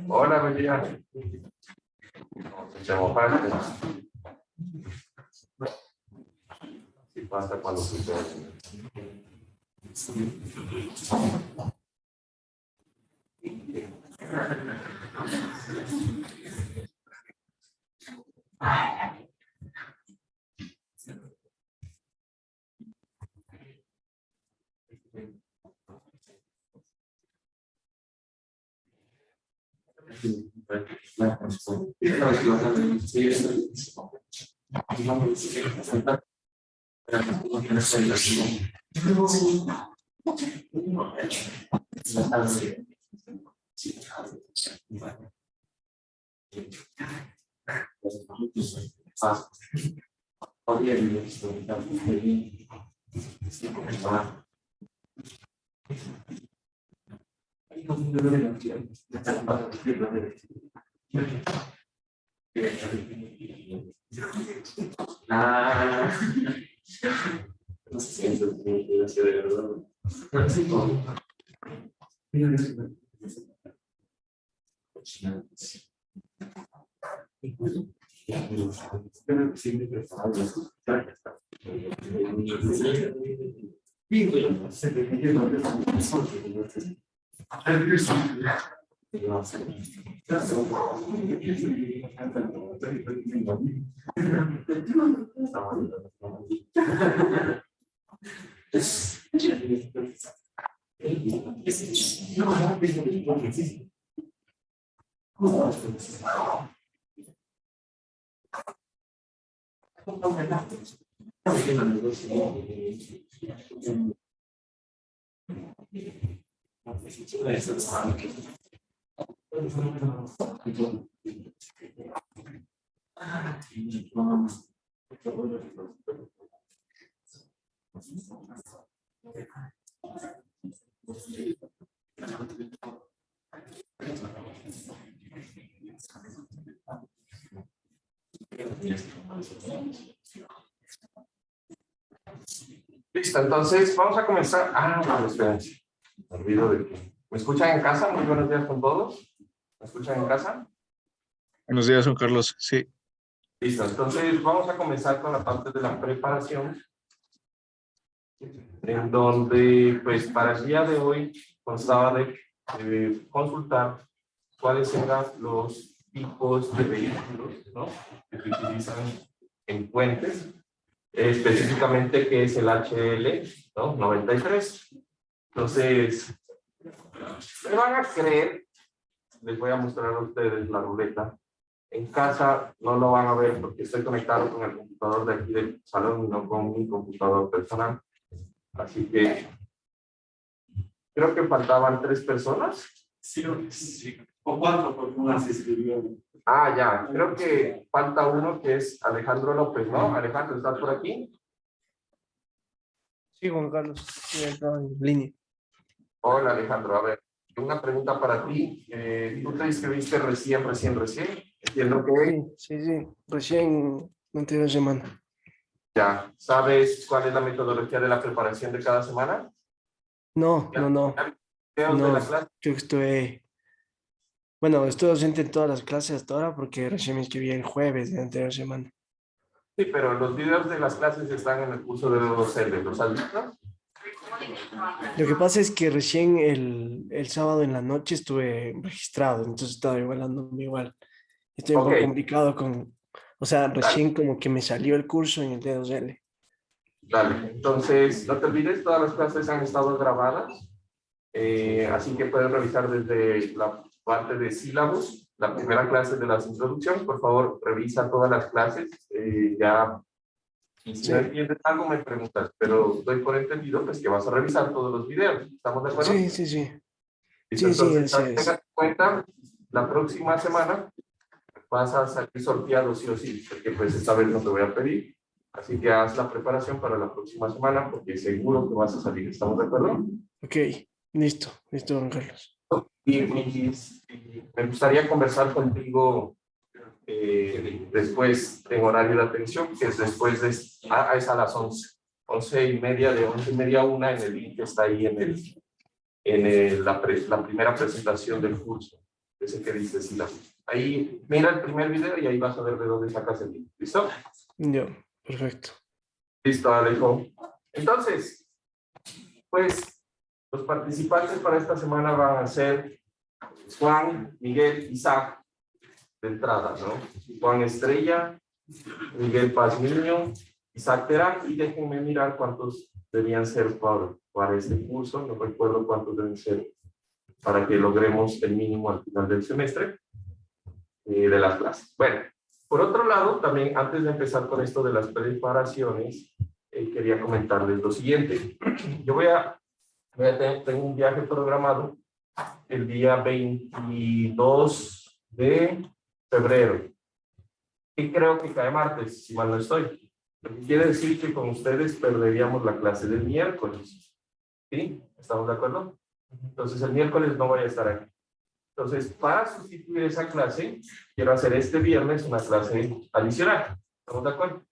Hola, buen día. Se mojaste. ¿Qué pasa cuando sucede? Listo, entonces vamos a comenzar. Vale, espérense. Me olvido de que. ¿Me escuchan en casa? Muy buenos días con todos. ¿Me escuchan en casa? Buenos días, Juan Carlos. Sí. Listo, entonces vamos a comenzar con la parte de la preparación, en donde, pues, para el día de hoy constaba de consultar cuáles eran los tipos de vehículos, ¿no?, que se utilizan en puentes, específicamente qué es el HL, ¿no?, 93. Entonces, me van a creer, les voy a mostrar a ustedes la ruleta. En casa no lo van a ver porque estoy conectado con el computador de aquí del salón y no con mi computador personal. Así que creo que faltaban 3 personas. Sí, o 4, porque una se escribió. Ya, creo que falta uno que es Alejandro López, ¿no? Alejandro, ¿estás por aquí? Sí, Juan Carlos, sí, estaba en línea. Hola, Alejandro. A ver, una pregunta para ti. ¿Tú te inscribiste recién? Entiendo que Sí, recién la anterior semana. ya. ¿Sabes cuál es la metodología de la preparación de cada semana? No. ¿Videos de la clase? Yo estoy ausente en todas las clases hasta ahora porque recién me inscribí el jueves de la anterior semana. Sí, pero los videos de las clases están en el curso de docente. ¿Los has visto? Lo que pasa es que recién el sábado en la noche estuve registrado, entonces estaba igualándome igual. Estoy un Ok. poco complicado Dale. recién como que me salió el curso en el D2L. Dale. Entonces, no te olvides, todas las clases han estado grabadas. Así que puedes revisar desde la parte de sílabos, la primera clase de las introducciones. Por favor, revisa todas las clases. Y si no entiendes algo, me preguntas, pero doy por entendido pues, que vas a revisar todos los videos. ¿Estamos de acuerdo? Sí. Listo, Sí, entonces, así es. tengan en cuenta, la próxima semana vas a salir sorteado sí o sí, porque pues esta vez no te voy a pedir. Así que haz la preparación para la próxima semana, porque seguro que vas a salir. ¿Estamos de acuerdo? Ok, listo, Juan Carlos. Y me gustaría conversar contigo después en horario de atención, que es después de... es a las 11. 11:30, de 11:30 a 1 en el link que está ahí la primera presentación del curso. Ese que dice Sila. Ahí mira el primer video y ahí vas a ver de dónde sacas el link. ¿Listo? Ya, perfecto. Listo, Alejo. Entonces, pues los participantes para esta semana van a ser Juan, Miguel, Isaac, de entrada, ¿no? Juan Estrella, Miguel Paz Niño, Isaac Terán, y déjenme mirar cuántos debían ser para este curso. No recuerdo cuántos deben ser para que logremos el mínimo al final del semestre de las clases. Bueno, por otro lado, también antes de empezar con esto de las preparaciones, quería comentarles lo siguiente. Yo tengo un viaje programado el día 22 de febrero, y creo que cae martes, si mal no estoy. Lo que quiere decir que con ustedes perderíamos la clase del miércoles. ¿Sí? ¿Estamos de acuerdo? Entonces el miércoles no voy a estar aquí. Entonces, para sustituir esa clase, quiero hacer este viernes una clase adicional. ¿Estamos de acuerdo?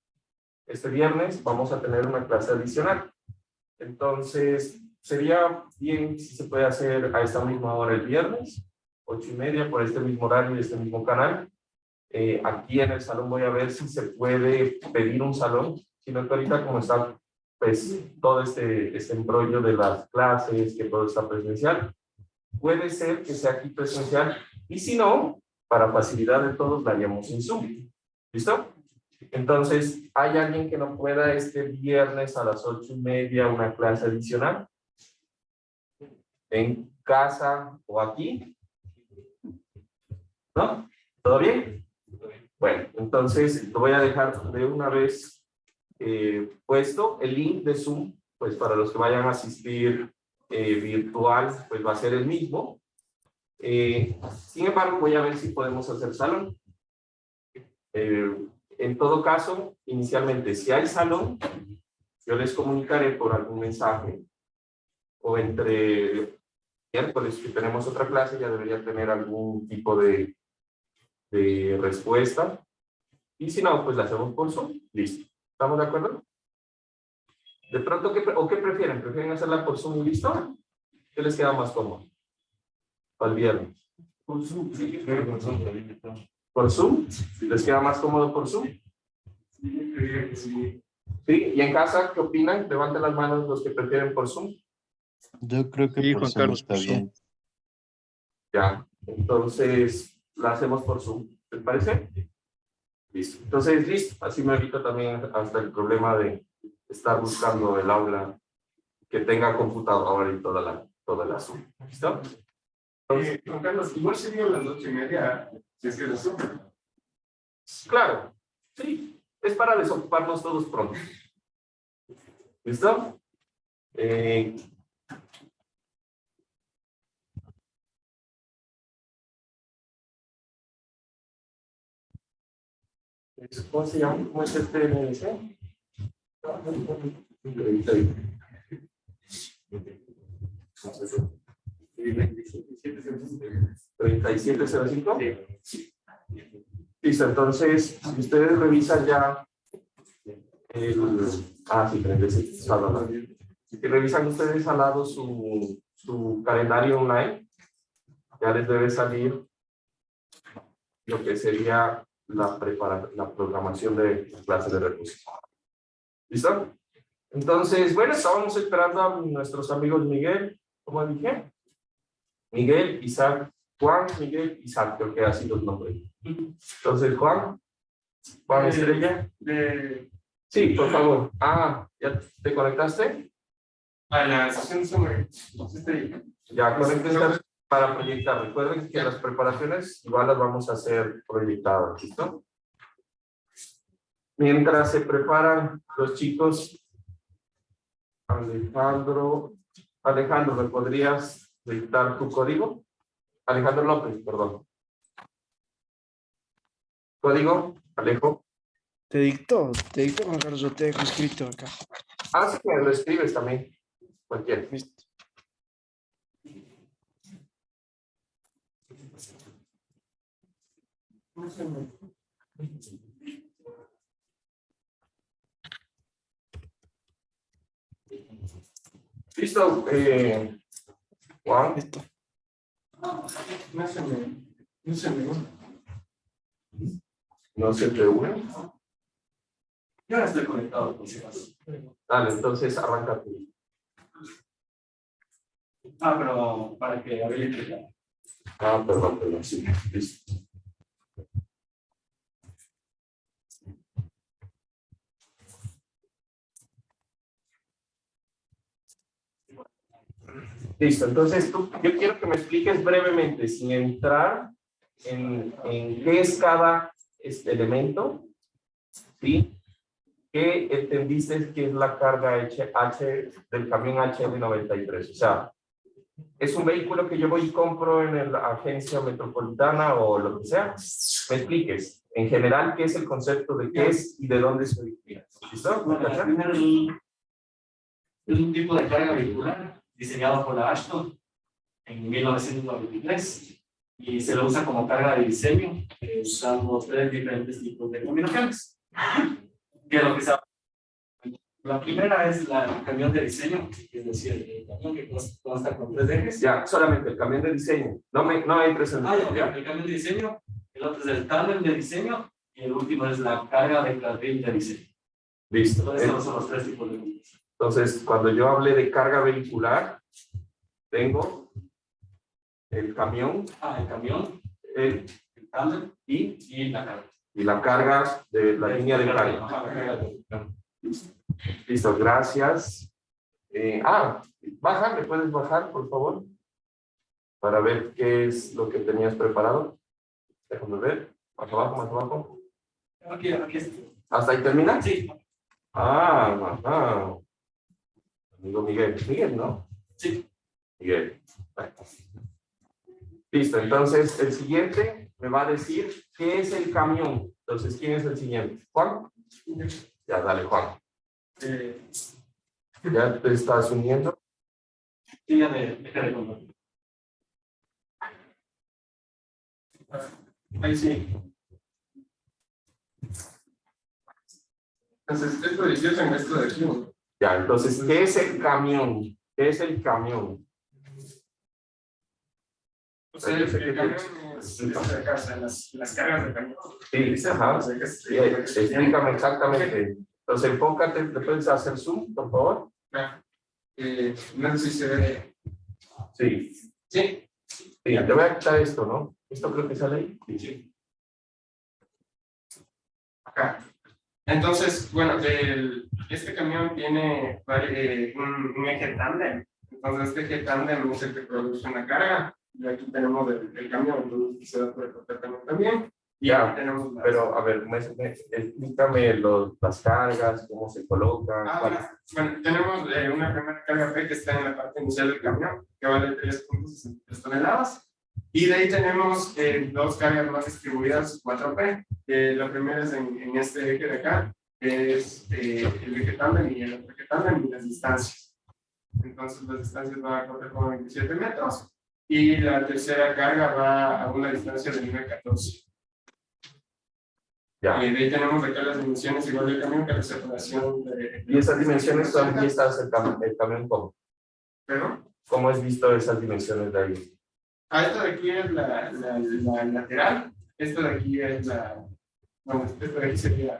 Este viernes vamos a tener una clase adicional. Entonces, sería bien si se puede hacer a esta misma hora el viernes, 8:30, por este mismo horario y este mismo canal. Aquí en el salón voy a ver si se puede pedir un salón, sino que ahorita como está pues todo este embrollo de las clases, que todo está presencial, puede ser que sea aquí presencial, y si no, para facilidad de todos, la haríamos en Zoom. ¿Listo? Entonces, ¿hay alguien que no pueda este viernes a las 8:30 una clase adicional? ¿En casa o aquí? ¿No? ¿Todo bien? Bueno, entonces lo voy a dejar de una vez puesto el link de Zoom, pues para los que vayan a asistir virtual, pues va a ser el mismo. Sin embargo, voy a ver si podemos hacer salón. En todo caso, inicialmente, si hay salón, yo les comunicaré por algún mensaje, o entre miércoles que tenemos otra clase, ya debería tener algún tipo de respuesta. Y si no, pues la hacemos por Zoom. Listo. ¿Estamos de acuerdo? De pronto, ¿qué prefieren? ¿Prefieren hacerla por Zoom y listo? ¿Qué les queda más cómodo? Para el viernes. Por Zoom, sí. ¿Por Zoom? ¿Les queda más cómodo por Zoom? Sí. ¿Sí? ¿Y en casa qué opinan? Levanten las manos los que prefieren por Zoom. Yo creo que Sí, por Juan Zoom Carlos, está por Zoom. bien. Ya. Entonces, la hacemos por Zoom. ¿Les parece? Listo. Entonces, listo. Así me evito también hasta el problema de estar buscando el aula que tenga computadora y toda la Zoom. ¿Listo? Juan Carlos, igual sería a las 8:30, si es que lo Zoom. Claro. Sí. Es para desocuparnos todos pronto. ¿Listo? ¿Cómo se llama? ¿Cómo es este NDC? 3705. Listo, entonces, si ustedes revisan ya sí, 36. Si revisan ustedes al lado su calendario online, ya les debe salir lo que sería la programación de clases de reposición. ¿Listo? Entonces, bueno, estábamos esperando a nuestros amigos Miguel, ¿cómo dije? Miguel, Isaac, Juan, Miguel, Isaac, creo que así los nombres. Entonces, Juan Estrella. Sí, por favor. ¿Ya te conectaste? A la sesión summary. Ya, conéctense para proyectar. Recuerden que las preparaciones igual las vamos a hacer proyectadas, ¿listo? Mientras se preparan los chicos, Alejandro, ¿me podrías dictar tu código? Alejandro López, perdón. ¿Código? Alejo. Te dicto, Juan Carlos, yo te dejo escrito acá. Sí, me lo escribes también. Cualquiera. Listo. Listo, Juan. Listo. No se me. No se me. No se te une. Yo ahora estoy conectado, por si acaso. Dale, entonces arranca tú. Ah, pero para que habilite. Perdón, sí, listo. Listo, entonces yo quiero que me expliques brevemente, sin entrar en qué es cada elemento, ¿sí? ¿Qué entendiste que es la carga H del camión HL93? O sea, ¿es un vehículo que yo voy y compro en la agencia metropolitana o lo que sea? Me expliques, en general, qué es el concepto de qué es y de dónde se origina. ¿Listo? Bueno, primero es un tipo de carga vehicular diseñado por la Ashton en 1993 y se lo usa como carga de diseño usando 3 diferentes tipos de combinaciones. ¿Qué es lo que se La primera es el camión de diseño, es decir, el camión que consta con 3 ejes. Ya, solamente el camión de diseño. No entres en El camión de diseño, el otro es el tándem de diseño y el último es la carga de carril de diseño. Listo. Entonces, esos son los 3 tipos de combinaciones. Entonces, cuando yo hablé de carga vehicular, tengo el camión, El camión, el tándem y la carga. la carga de la línea de carga. La carga de Listo, gracias. Baja, ¿me puedes bajar, por favor? Para ver qué es lo que tenías preparado. Déjame ver. Más abajo, más abajo. Aquí está. ¿Hasta ahí termina? Sí. Ajá. Amigo Miguel. Miguel, ¿no? Sí. Miguel. Listo, entonces el siguiente me va a decir qué es el camión. Entonces, ¿quién es el siguiente? ¿Juan? Ya, dale, Juan. ¿Ya te estás uniendo? Sí, ya de compartir. Ahí sí. Entonces, esto de 18 en esto de aquí. Ya, entonces, ¿qué es el camión? ¿Qué es el camión? O sea, el camión es las cargas de camión. Sí, ajá. Sí, explícame exactamente. Entonces, enfócate, ¿te puedes hacer zoom, por favor? No sé si se ve. Sí. Sí. Sí, te voy a quitar esto, ¿no? ¿Esto creo que sale ahí? Sí. Acá. Entonces, bueno, este camión tiene un eje tándem. Entonces, este eje tándem es el que produce una carga. Y aquí tenemos el camión, entonces se da por el camión también. Y Ya, aquí tenemos pero a ver, explícame las cargas, cómo se colocan. Bueno, tenemos una primera carga P que está en la parte inicial del camión, que vale 3.63 toneladas. Y de ahí tenemos 2 cargas más distribuidas, 4P. La primera es en este eje de acá, que es el eje tándem y el otro eje tándem y las distancias. Entonces las distancias van a correr como 27 metros. Y la tercera carga va a una distancia de 9.14. Ya. De ahí tenemos acá las dimensiones igual del camión que la separación de... ¿Y esas dimensiones son vistas el camión cómo? ¿Pero? ¿Cómo has visto esas dimensiones de ahí? Esto de aquí es la lateral, esto de aquí es la... Bueno, esto de aquí sería...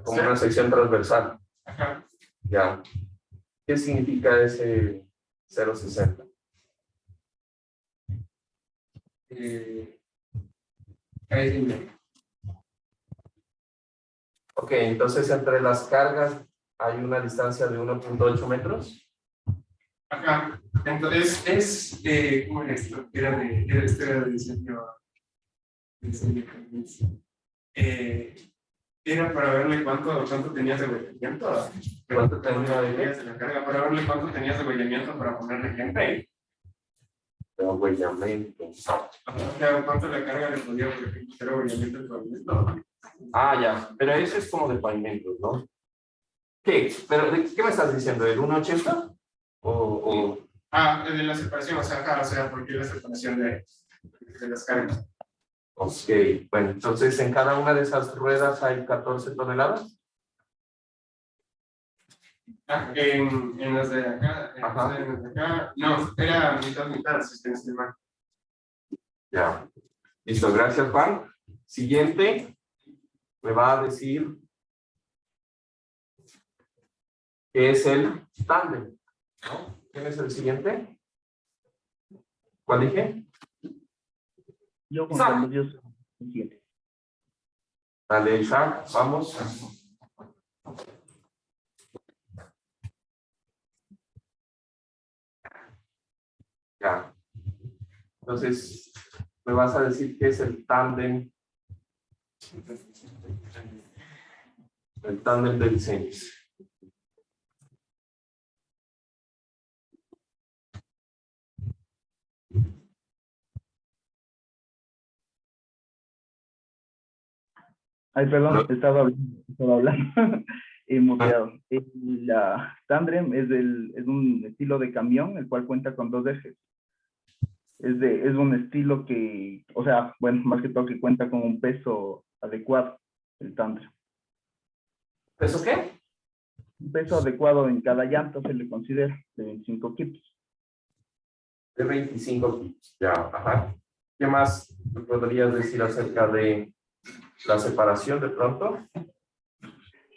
Como una sección transversal. Ajá. Ya. ¿Qué significa ese 0.60? Ahí viene. Ok, entonces entre las cargas hay una distancia de 1.8 metros. Ajá. Entonces ¿cómo era esto? Era de diseño. Era para verle cuánto tenías de huellamiento. ¿Cuánto tenía de la carga? Para verle cuánto tenías de huellamiento para ponerle gente. huellamiento? ¿Cuánto la carga le podía hacer huellamiento al pavimento? Ya, pero eso es como de pavimentos, ¿no? ¿Qué? ¿Pero qué me estás diciendo? ¿El 1.80? ¿O? De la separación, o sea, porque la separación de las cargas. Ok, bueno, entonces en cada una de esas ruedas hay 14 toneladas. En los de acá, Ajá. en los de acá, no, era mitad, si ustedes se mal. Ya. Listo, gracias, Juan. Siguiente, me va a decir qué es el tándem, ¿no? ¿Quién es el siguiente? ¿Cuál dije? Yo, Juan Isaac. Carlos, yo soy el siguiente. Dale, Isaac, vamos. Ya. Entonces, me vas a decir qué es el tándem. El tándem de diseños. Ay, perdón, No. estaba hablando muteado. La Tandem es un estilo de camión, el cual cuenta con dos ejes. Es un estilo que, o sea, bueno, más que todo que cuenta con un peso adecuado, el Tandem. ¿Eso qué? Un peso adecuado en cada llanta se le considera de 25 kilos. De 25 kilos. Ya, ajá. ¿Qué más me podrías decir acerca de la separación de pronto?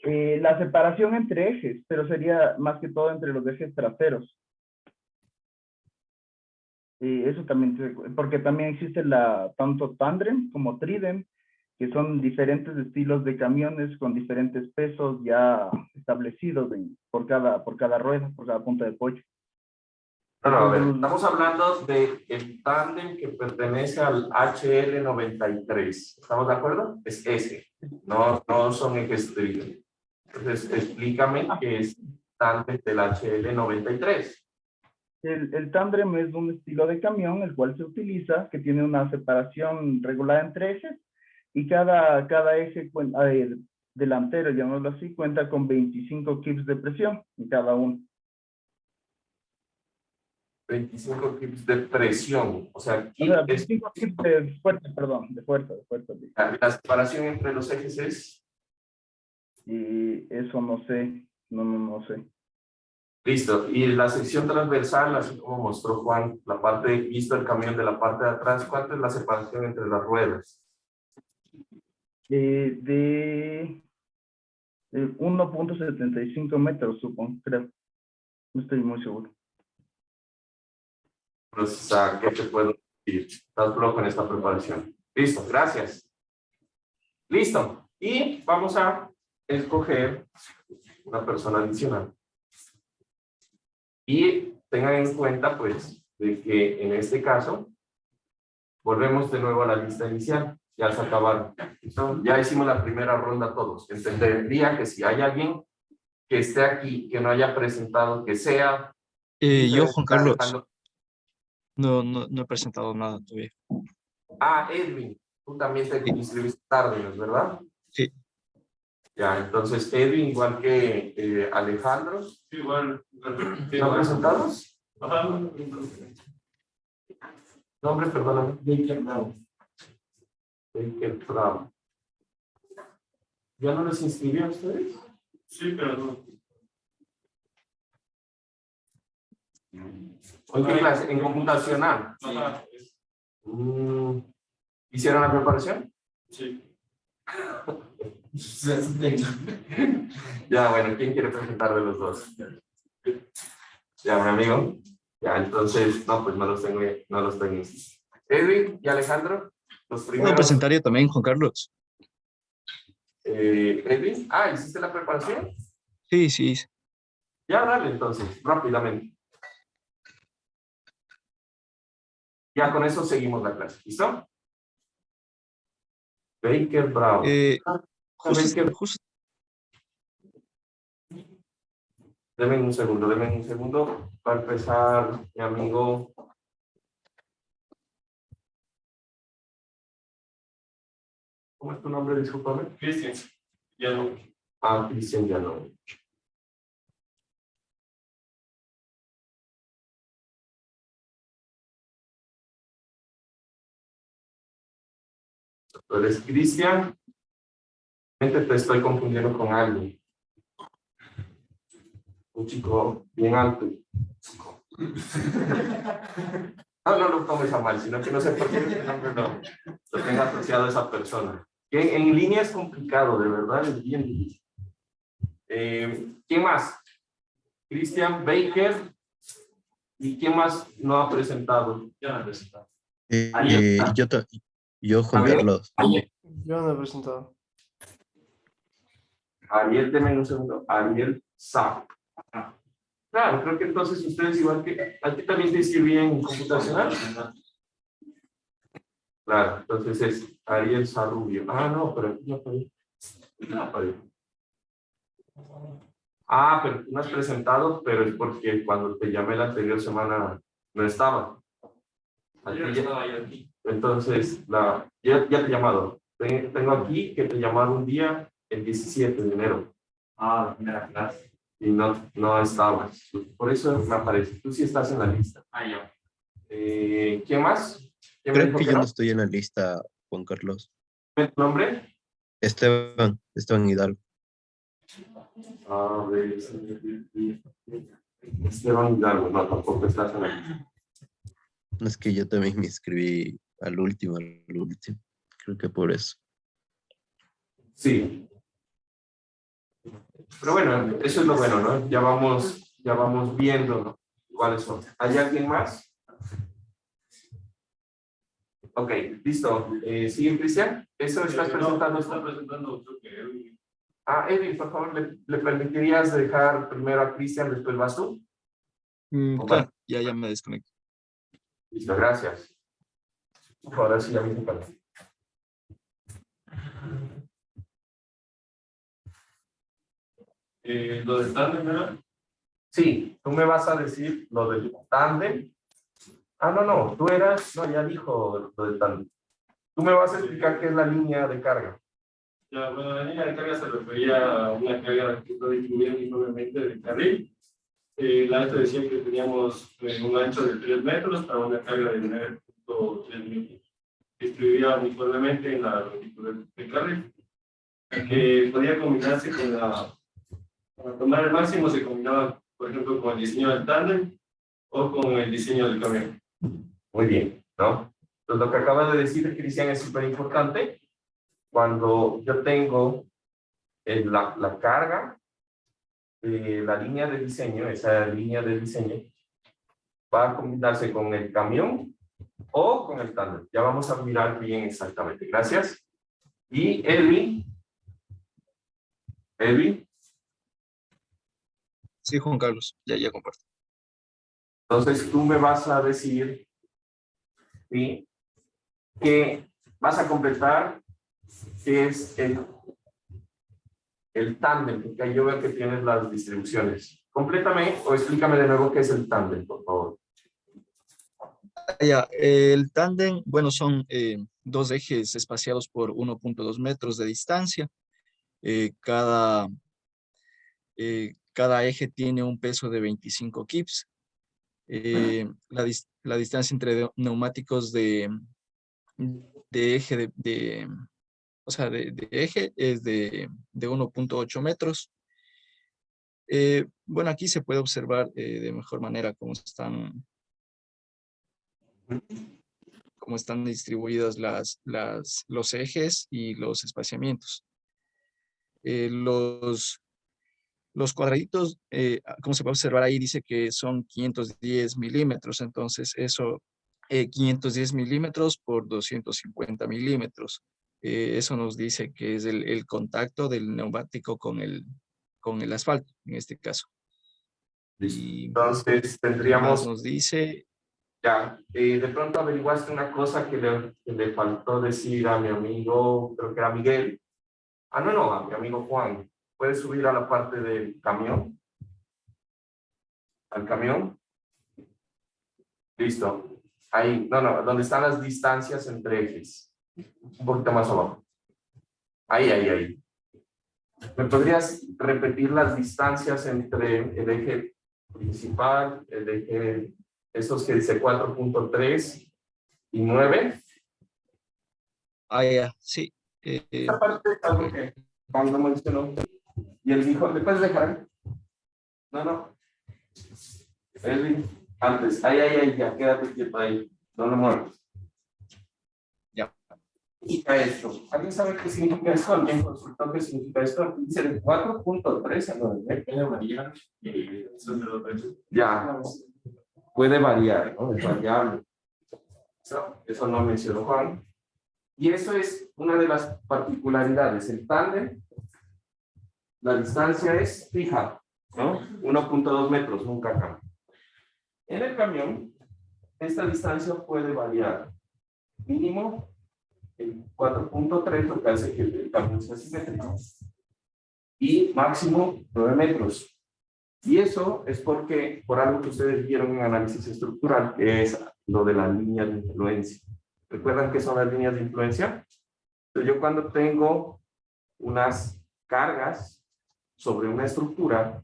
La separación entre ejes, pero sería más que todo entre los ejes traseros. Eso también, porque también existe tanto tandem como tridem, que son diferentes estilos de camiones con diferentes pesos ya establecidos por cada rueda, por cada punta de pollo. No, a ver, Entonces, estamos hablando del tándem que pertenece al HL93. ¿Estamos de acuerdo? Es ese. No, no son ejes tridem. Entonces, explícame qué es tándem del HL93. el tándem es un estilo de camión el cual se utiliza, que tiene una separación regular entre ejes, y cada eje delantero, llamémoslo así, cuenta con 25 kips de presión en cada uno. 25 kips de presión. O sea, O sea, es 25 kips de fuerza, perdón, de fuerza. la separación entre los ejes es. Y eso no sé, no sé. Listo. Y la sección transversal, así como mostró Juan, la parte, visto el camión de la parte de atrás, ¿cuánto es la separación entre las ruedas? De 1.75 metros, supongo, creo. No estoy muy seguro. Pues, ¿a qué te puedo decir? Estás flojo en esta preparación. Listo, gracias. Listo. Y vamos a escoger una persona adicional. Y tengan en cuenta, pues, de que en este caso, volvemos de nuevo a la lista inicial. Ya se acabaron. ¿Listo? Ya hicimos la primera ronda todos. Entendería que si hay alguien que esté aquí, que no haya presentado, que sea Yo, diferente Juan a Carlos, Alejandro. no he presentado nada todavía. Ah, Edwin, tú también te Sí, inscribiste tarde, ¿no es verdad? sí. Ya, entonces Edwin, igual que Alejandro, Igual. ¿no presentados? Nombre, perdóname. Baker Brown. Baker Brown. ¿Ya no les inscribió a ustedes? Sí, pero no. ¿En qué clase? En computacional. Ajá. ¿Hicieron la preparación? Sí. Ya, bueno, ¿quién quiere presentar de los dos? Ya, mi amigo. Ya, entonces, no, pues no los tengo. Edwin y Alejandro, los Puedo primeros. presentar yo también, Juan Carlos. Edwin, ¿hiciste la preparación? Sí, sí. Ya, dale, entonces, rápidamente. Ya con eso seguimos la clase, ¿listo? Baker Brown. Baker, Justo, denme un segundo. Va a empezar mi amigo. ¿Cómo es tu nombre? Discúlpame. Cristian. Ya no. Cristian Llano. Tú eres Cristian. Te estoy confundiendo con alguien. un chico bien alto. No, no lo tomes a mal, sino que no sé por qué el nombre lo tenga asociado a esa persona. Que en línea es complicado, de verdad, es bien difícil. ¿Quién más? Christian Baker. ¿Y quién más no ha presentado? Ya me he presentado. Yo, Juan Javier. Carlos. Yo no he presentado. Ariel, deme un segundo. Ariel Sa. Claro, creo que entonces ustedes igual que... ¿A ti también te inscribí en computacional? Claro, entonces es Ariel Sarrubio. Ah, no, pero aquí no aparece. No aparece. Ah, pero tú no has presentado, pero es porque cuando te llamé la anterior semana no estaba. Entonces, ya te he llamado. Tengo aquí que te llamaron un día, el 17 de enero. Ah, la primera clase. Y no estabas. Por eso me aparece. Tú sí estás en la lista. Ah, ya. ¿Quién más? ¿Quién me Creo dijo que que yo no? no estoy en la lista, Juan Carlos. ¿Tu nombre? Esteban Hidalgo. A ver, Esteban Hidalgo. No, tampoco estás en la lista. No, es que yo también me inscribí al último. Creo que por eso. Sí. Pero bueno, eso es lo bueno, ¿no? Ya vamos viendo, ¿no? ¿Cuáles son? ¿Hay alguien más? Ok, listo. ¿Sigue, Cristian? ¿Eso estás presentando? Está presentando, creo que él. Ah, Edwin, por favor, ¿le permitirías dejar primero a Cristian, después vas tú? Claro, ya me desconecto. Listo, gracias. Ahora sí, ya me toca. Lo del tándem, ¿verdad? Sí, tú me vas a decir lo del tándem. Ah, no, tú eras, no, ya dijo lo del tándem. Tú me vas a explicar qué es la línea de carga. Ya, bueno, la línea de carga se refería a una carga que está distribuida uniformemente del carril. La esta decía que teníamos un ancho de 3 metros para una carga de 9.3 metros. Distribuida uniformemente en la longitud del carril. Que podía combinarse con para tomar el máximo se combinaba, por ejemplo, con el diseño del tándem o con el diseño del camión. Muy bien, ¿no? Entonces, lo que acaba de decir Cristian es súper importante. Cuando yo tengo la carga, la línea de diseño, esa línea de diseño, va a combinarse con el camión o con el tándem. Ya vamos a mirar bien exactamente. Gracias. Y Elvin. Sí, Juan Carlos, ya comparto. Entonces tú me vas a decir, ¿sí?, que vas a completar qué es el tándem, porque ahí yo veo que tienes las distribuciones. Complétame o explícame de nuevo qué es el tándem, por favor. Ya, el tándem, bueno, son dos ejes espaciados por 1.2 metros de distancia. Cada eje tiene un peso de 25 kips. La distancia entre neumáticos de eje o sea, de eje es de 1.8 metros. Bueno, aquí se puede observar de mejor manera cómo están distribuidos los ejes y los espaciamientos. Los cuadraditos, como se puede observar ahí, dice que son 510 milímetros. Entonces, eso, 510 milímetros por 250 milímetros. Eso nos dice que es el contacto del neumático con el asfalto, en este caso. Y Entonces ¿qué más tendríamos, nos dice? ya, de pronto averiguaste una cosa que le faltó decir a mi amigo, creo que era Miguel. Ah, no, a mi amigo Juan. ¿Puedes subir a la parte del camión? ¿Al camión? Listo. Ahí, no, donde están las distancias entre ejes. Un poquito más abajo. Ahí. ¿Me podrías repetir las distancias entre el eje principal, el eje, esos que dice 4.3 y 9? Ah, ya, sí. Esta parte es algo que Juan no mencionó. Y él dijo, ¿le puedes dejar? No. Edwin, antes. Ahí, ya, quédate quieto ahí. No lo muevas. Ya. Y a esto. ¿Alguien sabe qué significa esto? ¿Alguien consultó qué significa esto? Dice el 4.3 a 9. Puede variar, eso es de los precios. Ya. Puede variar, ¿no? Es variable. Eso no mencionó Juan. Y eso es una de las particularidades. El tándem, la distancia es fija, ¿no? 1.2 metros, nunca cambia. En el camión, esta distancia puede variar. Mínimo, el 4.3, lo que hace que el camión sea simétrico. Y máximo 9 metros. Y eso es porque, por algo que ustedes vieron en análisis estructural, que es lo de las líneas de influencia. ¿Recuerdan qué son las líneas de influencia? Entonces, yo cuando tengo unas cargas sobre una estructura,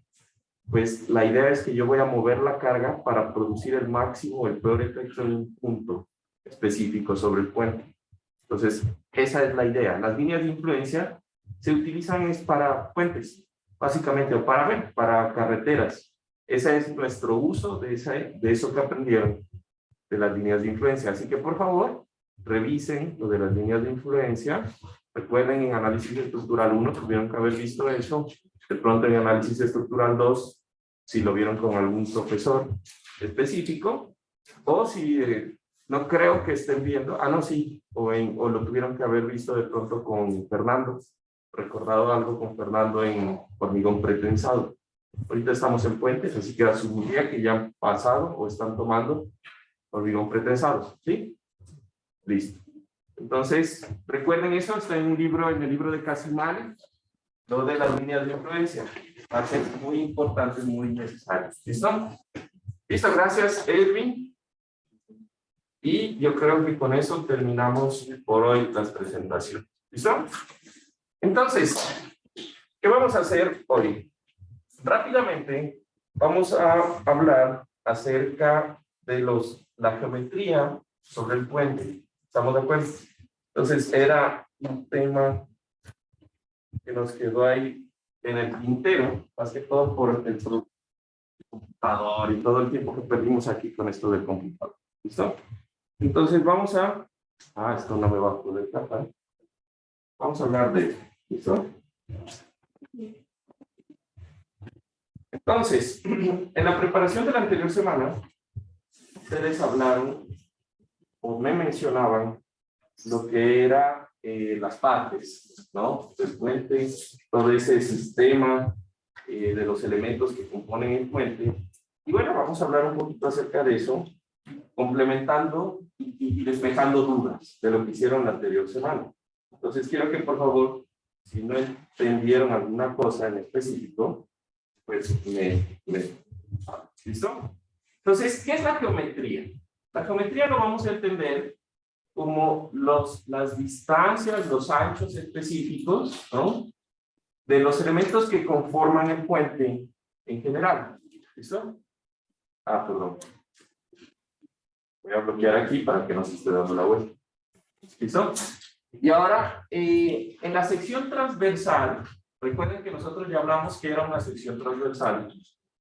pues la idea es que yo voy a mover la carga para producir el máximo o el peor efecto en un punto específico sobre el puente. Entonces, esa es la idea. Las líneas de influencia se utilizan es para puentes, básicamente, o para carreteras. Ese es nuestro uso de eso que aprendieron de las líneas de influencia. Así que, por favor, revisen lo de las líneas de influencia. Recuerden, en análisis estructural 1 tuvieron que haber visto eso. De pronto en análisis estructural 2, si lo vieron con algún profesor específico, o si no creo que estén viendo, no, sí, o lo tuvieron que haber visto de pronto con Fernando, recordado algo con Fernando en hormigón pretensado. Ahorita estamos en puentes, así que asumiría que ya han pasado o están tomando hormigón pretensado, ¿sí? Listo. Entonces, recuerden eso, está en el libro de Casimales, lo de las líneas de influencia. Va a ser muy importante, muy necesario. ¿Listo? Listo, gracias, Edwin. Y yo creo que con eso terminamos por hoy las presentaciones. ¿Listo? Entonces, ¿qué vamos a hacer hoy? Rápidamente, vamos a hablar acerca de la geometría sobre el puente. ¿Estamos de acuerdo? Entonces, era un tema que nos quedó ahí en el tintero, más que todo por el computador y todo el tiempo que perdimos aquí con esto del computador. ¿Listo? Entonces vamos a... esto no me va a poder tapar. Vamos a hablar de esto. ¿Listo? Entonces, en la preparación de la anterior semana, ustedes hablaron o me mencionaban lo que era las partes, ¿no? El puente, todo ese sistema de los elementos que componen el puente. Y bueno, vamos a hablar un poquito acerca de eso, complementando y despejando dudas de lo que hicieron la anterior semana. Entonces, quiero que por favor, si no entendieron alguna cosa en específico, pues ¿listo? Entonces, ¿qué es la geometría? La geometría lo vamos a entender como las distancias, los anchos específicos, ¿no? De los elementos que conforman el puente en general. ¿Listo? Perdón. Voy a bloquear aquí para que no se esté dando la vuelta. ¿Listo? Y ahora, en la sección transversal, recuerden que nosotros ya hablamos que era una sección transversal.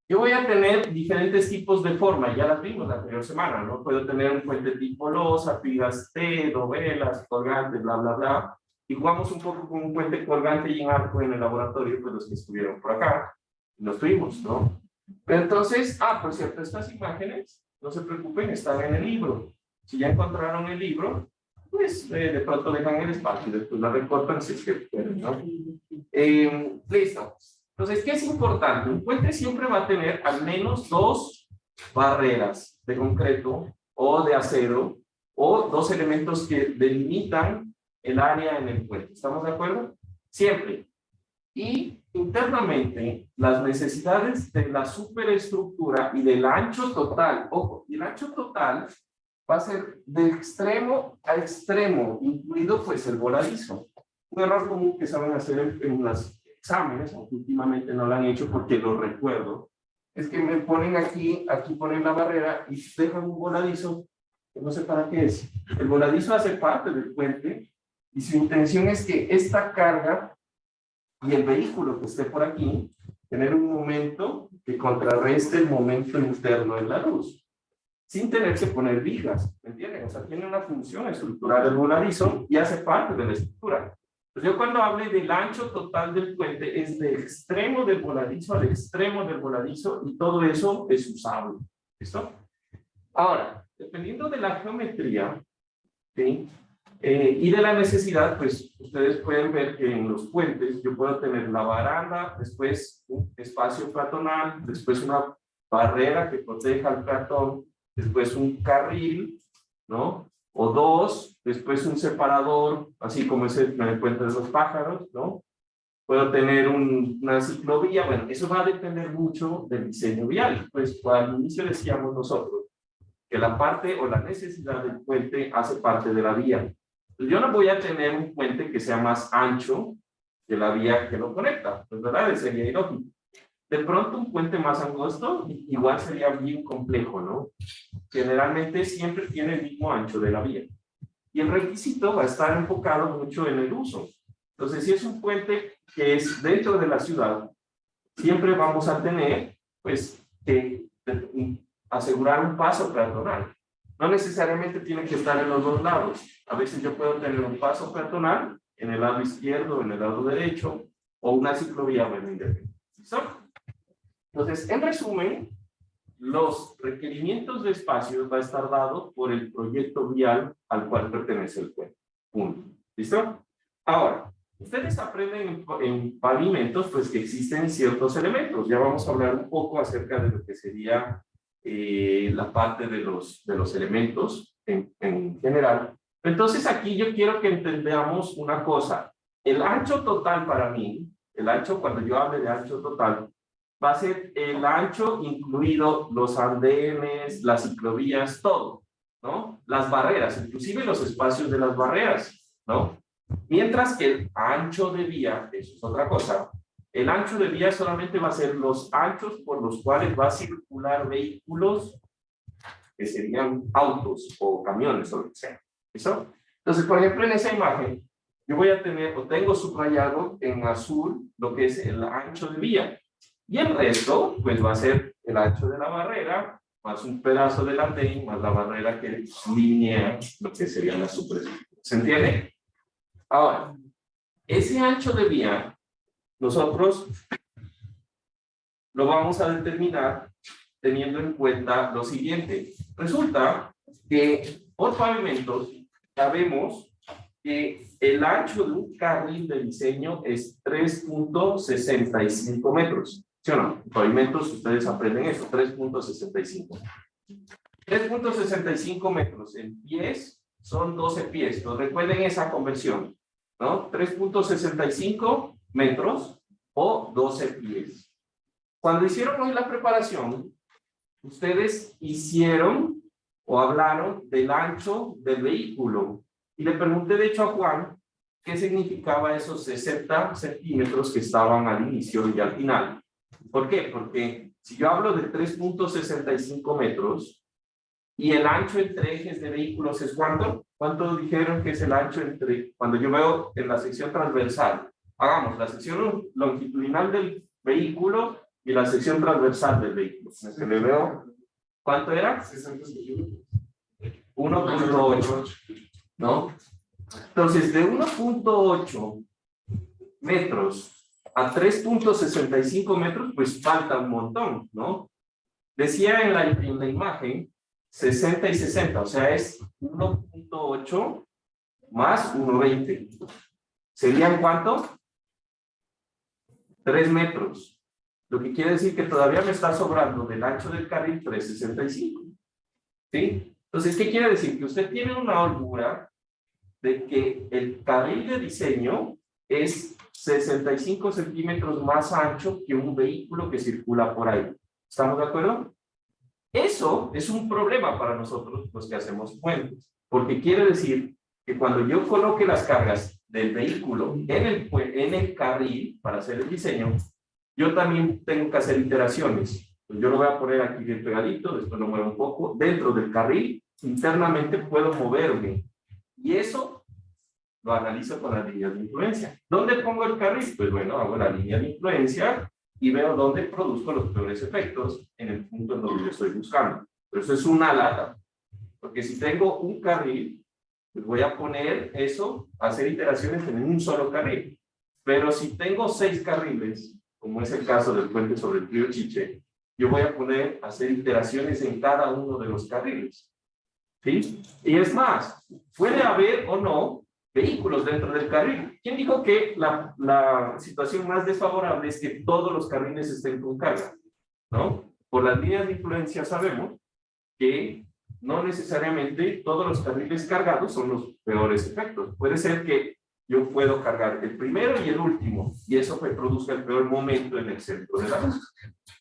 Yo voy a tener diferentes tipos de forma, ya las vimos la anterior semana, ¿no? Puedo tener un puente tipo losa, pilas T, dovelas, colgantes, bla, bla, bla. Y jugamos un poco con un puente colgante y en arco en el laboratorio, pues los que estuvieron por acá, los tuvimos, ¿no? Pero entonces, por cierto, estas imágenes, no se preocupen, están en el libro. Si ya encontraron el libro, pues de pronto dejan el espacio y después la recortan si es que pueden, ¿no? Listo. Entonces, ¿qué es importante? Un puente siempre va a tener al menos 2 barreras de concreto o de acero o 2 elementos que delimitan el área en el puente. ¿Estamos de acuerdo? Siempre. Y internamente, las necesidades de la superestructura y del ancho total, ojo, y el ancho total va a ser de extremo a extremo, incluido pues el voladizo. Un error común que saben hacer en los exámenes, aunque últimamente no lo han hecho porque lo recuerdo, es que me ponen aquí ponen la barrera y dejan un voladizo, que no sé para qué es. El voladizo hace parte del puente y su intención es que esta carga y el vehículo que esté por aquí tener un momento que contrarreste el momento interno de la luz, sin tener que poner vigas, ¿me entienden? O sea, tiene una función estructural el voladizo y hace parte de la estructura. Pues yo cuando hable del ancho total del puente es del extremo del voladizo al extremo del voladizo y todo eso es usable. ¿Listo? Ahora, dependiendo de la geometría, ¿sí? Y de la necesidad, pues ustedes pueden ver que en los puentes yo puedo tener la baranda, después un espacio peatonal, después una barrera que proteja al peatón, después un carril, ¿no? O dos, después un separador, así como es en el puente de los pájaros, ¿no? Puedo tener una ciclovía, bueno, eso va a depender mucho del diseño vial. Pues al inicio decíamos nosotros que la parte o la necesidad del puente hace parte de la vía. Pues yo no voy a tener un puente que sea más ancho que la vía que lo conecta, pues verdad, sería ilógico. De pronto un puente más angosto igual sería bien complejo, ¿no? Generalmente siempre tiene el mismo ancho de la vía. Y el requisito va a estar enfocado mucho en el uso. Entonces, si es un puente que es dentro de la ciudad, siempre vamos a tener, pues, que asegurar un paso peatonal. No necesariamente tiene que estar en los dos lados. A veces yo puedo tener un paso peatonal en el lado izquierdo o en el lado derecho, o una ciclovía bueno, independiente. ¿Listo? Entonces, en resumen, los requerimientos de espacio va a estar dado por el proyecto vial al cual pertenece el puente. Punto. ¿Listo? Ahora, ustedes aprenden en pavimentos pues que existen ciertos elementos. Ya vamos a hablar un poco acerca de lo que sería la parte de los elementos en general. Entonces aquí yo quiero que entendamos una cosa. El ancho total para mí, el ancho cuando yo hable de ancho total, va a ser el ancho incluido los andenes, las ciclovías, todo, ¿no? Las barreras, inclusive los espacios de las barreras, ¿no? Mientras que el ancho de vía, eso es otra cosa, el ancho de vía solamente va a ser los anchos por los cuales va a circular vehículos que serían autos o camiones o lo que sea. ¿Listo? Entonces, por ejemplo, en esa imagen, yo voy a tener, o tengo subrayado en azul, lo que es el ancho de vía. Y el resto, pues va a ser el ancho de la barrera, más un pedazo del andén, más la barrera que linea lo que sería la superficie. ¿Se entiende? Ahora, ese ancho de vía, nosotros lo vamos a determinar teniendo en cuenta lo siguiente. Resulta que por pavimentos sabemos que el ancho de un carril de diseño es 3.65 metros. ¿Sí o no? En pavimentos ustedes aprenden eso, 3.65. 3.65 metros en pies son 12 pies. ¿No? Recuerden esa conversión, ¿no? 3.65 metros o 12 pies. Cuando hicieron hoy la preparación, ustedes hicieron o hablaron del ancho del vehículo. Y le pregunté, de hecho, a Juan, qué significaba esos 60 centímetros que estaban al inicio y al final. ¿Por qué? Porque si yo hablo de 3.65 metros y el ancho entre ejes de vehículos es ¿cuánto? ¿Cuánto dijeron que es el ancho entre, cuando yo veo en la sección transversal? Hagamos la sección longitudinal del vehículo y la sección transversal del vehículo. ¿Se le veo? ¿Cuánto era? 1.8. ¿No? Entonces, de 1.8 metros a 3.65 metros, pues falta un montón, ¿no? Decía en la imagen 60 y 60, o sea, es 1.8 más 1.20. ¿Serían cuánto? 3 metros. Lo que quiere decir que todavía me está sobrando del ancho del carril 3.65. ¿Sí? Entonces, ¿qué quiere decir? Que usted tiene una holgura de que el carril de diseño es 65 centímetros más ancho que un vehículo que circula por ahí. ¿Estamos de acuerdo? Eso es un problema para nosotros los que hacemos puentes, porque quiere decir que cuando yo coloque las cargas del vehículo en el carril para hacer el diseño, yo también tengo que hacer iteraciones. Pues yo lo voy a poner aquí bien pegadito, después lo muevo un poco. Dentro del carril, internamente puedo moverme. Y eso lo analizo con las líneas de influencia. ¿Dónde pongo el carril? Pues bueno, hago la línea de influencia y veo dónde produzco los peores efectos en el punto en donde yo estoy buscando. Pero eso es una lata, porque si tengo un carril, pues voy a poner eso, hacer iteraciones en un solo carril. Pero si tengo 6 carriles, como es el caso del puente sobre el río Chiche, yo voy a poner, hacer iteraciones en cada uno de los carriles. ¿Sí? Y es más, puede haber o no vehículos dentro del carril. ¿Quién dijo que la situación más desfavorable es que todos los carriles estén con carga? ¿No? Por las líneas de influencia sabemos que no necesariamente todos los carriles cargados son los peores efectos. Puede ser que yo puedo cargar el primero y el último, y eso me produzca el peor momento en el centro de la luz.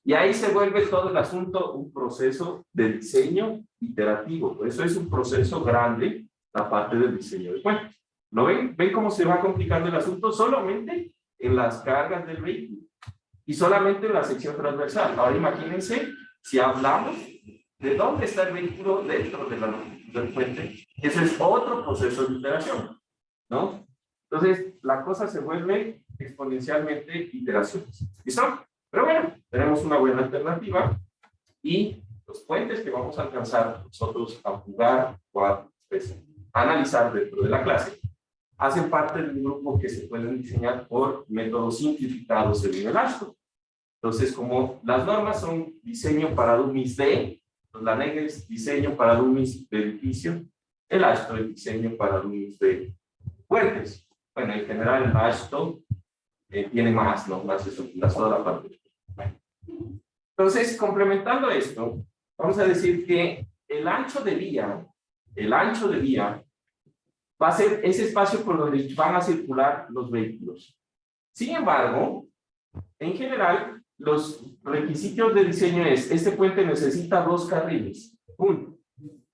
Y ahí se vuelve todo el asunto un proceso de diseño iterativo. Por eso es un proceso grande la parte del diseño del puente. ¿Lo ven? ¿Ven cómo se va complicando el asunto? Solamente en las cargas del vehículo y solamente en la sección transversal. Ahora imagínense si hablamos de dónde está el vehículo dentro del puente. Ese es otro proceso de iteración, ¿no? Entonces, la cosa se vuelve exponencialmente iteraciones. ¿Listo? Pero bueno, tenemos una buena alternativa y los puentes que vamos a alcanzar nosotros a jugar o a analizar dentro de la clase hacen parte de un grupo que se pueden diseñar por métodos simplificados de nivel AASHTO. Entonces, como las normas son diseño para dummies de, pues la negra es diseño para dummies de edificio, el AASHTO es diseño para dummies de puentes. Bueno, en general el AASHTO tiene más, ¿no? Más estructuras, toda la parte. Bueno. Entonces, complementando esto, vamos a decir que el ancho de vía va a ser ese espacio por donde van a circular los vehículos. Sin embargo, en general, los requisitos de diseño es, este puente necesita 2 carriles. Punto.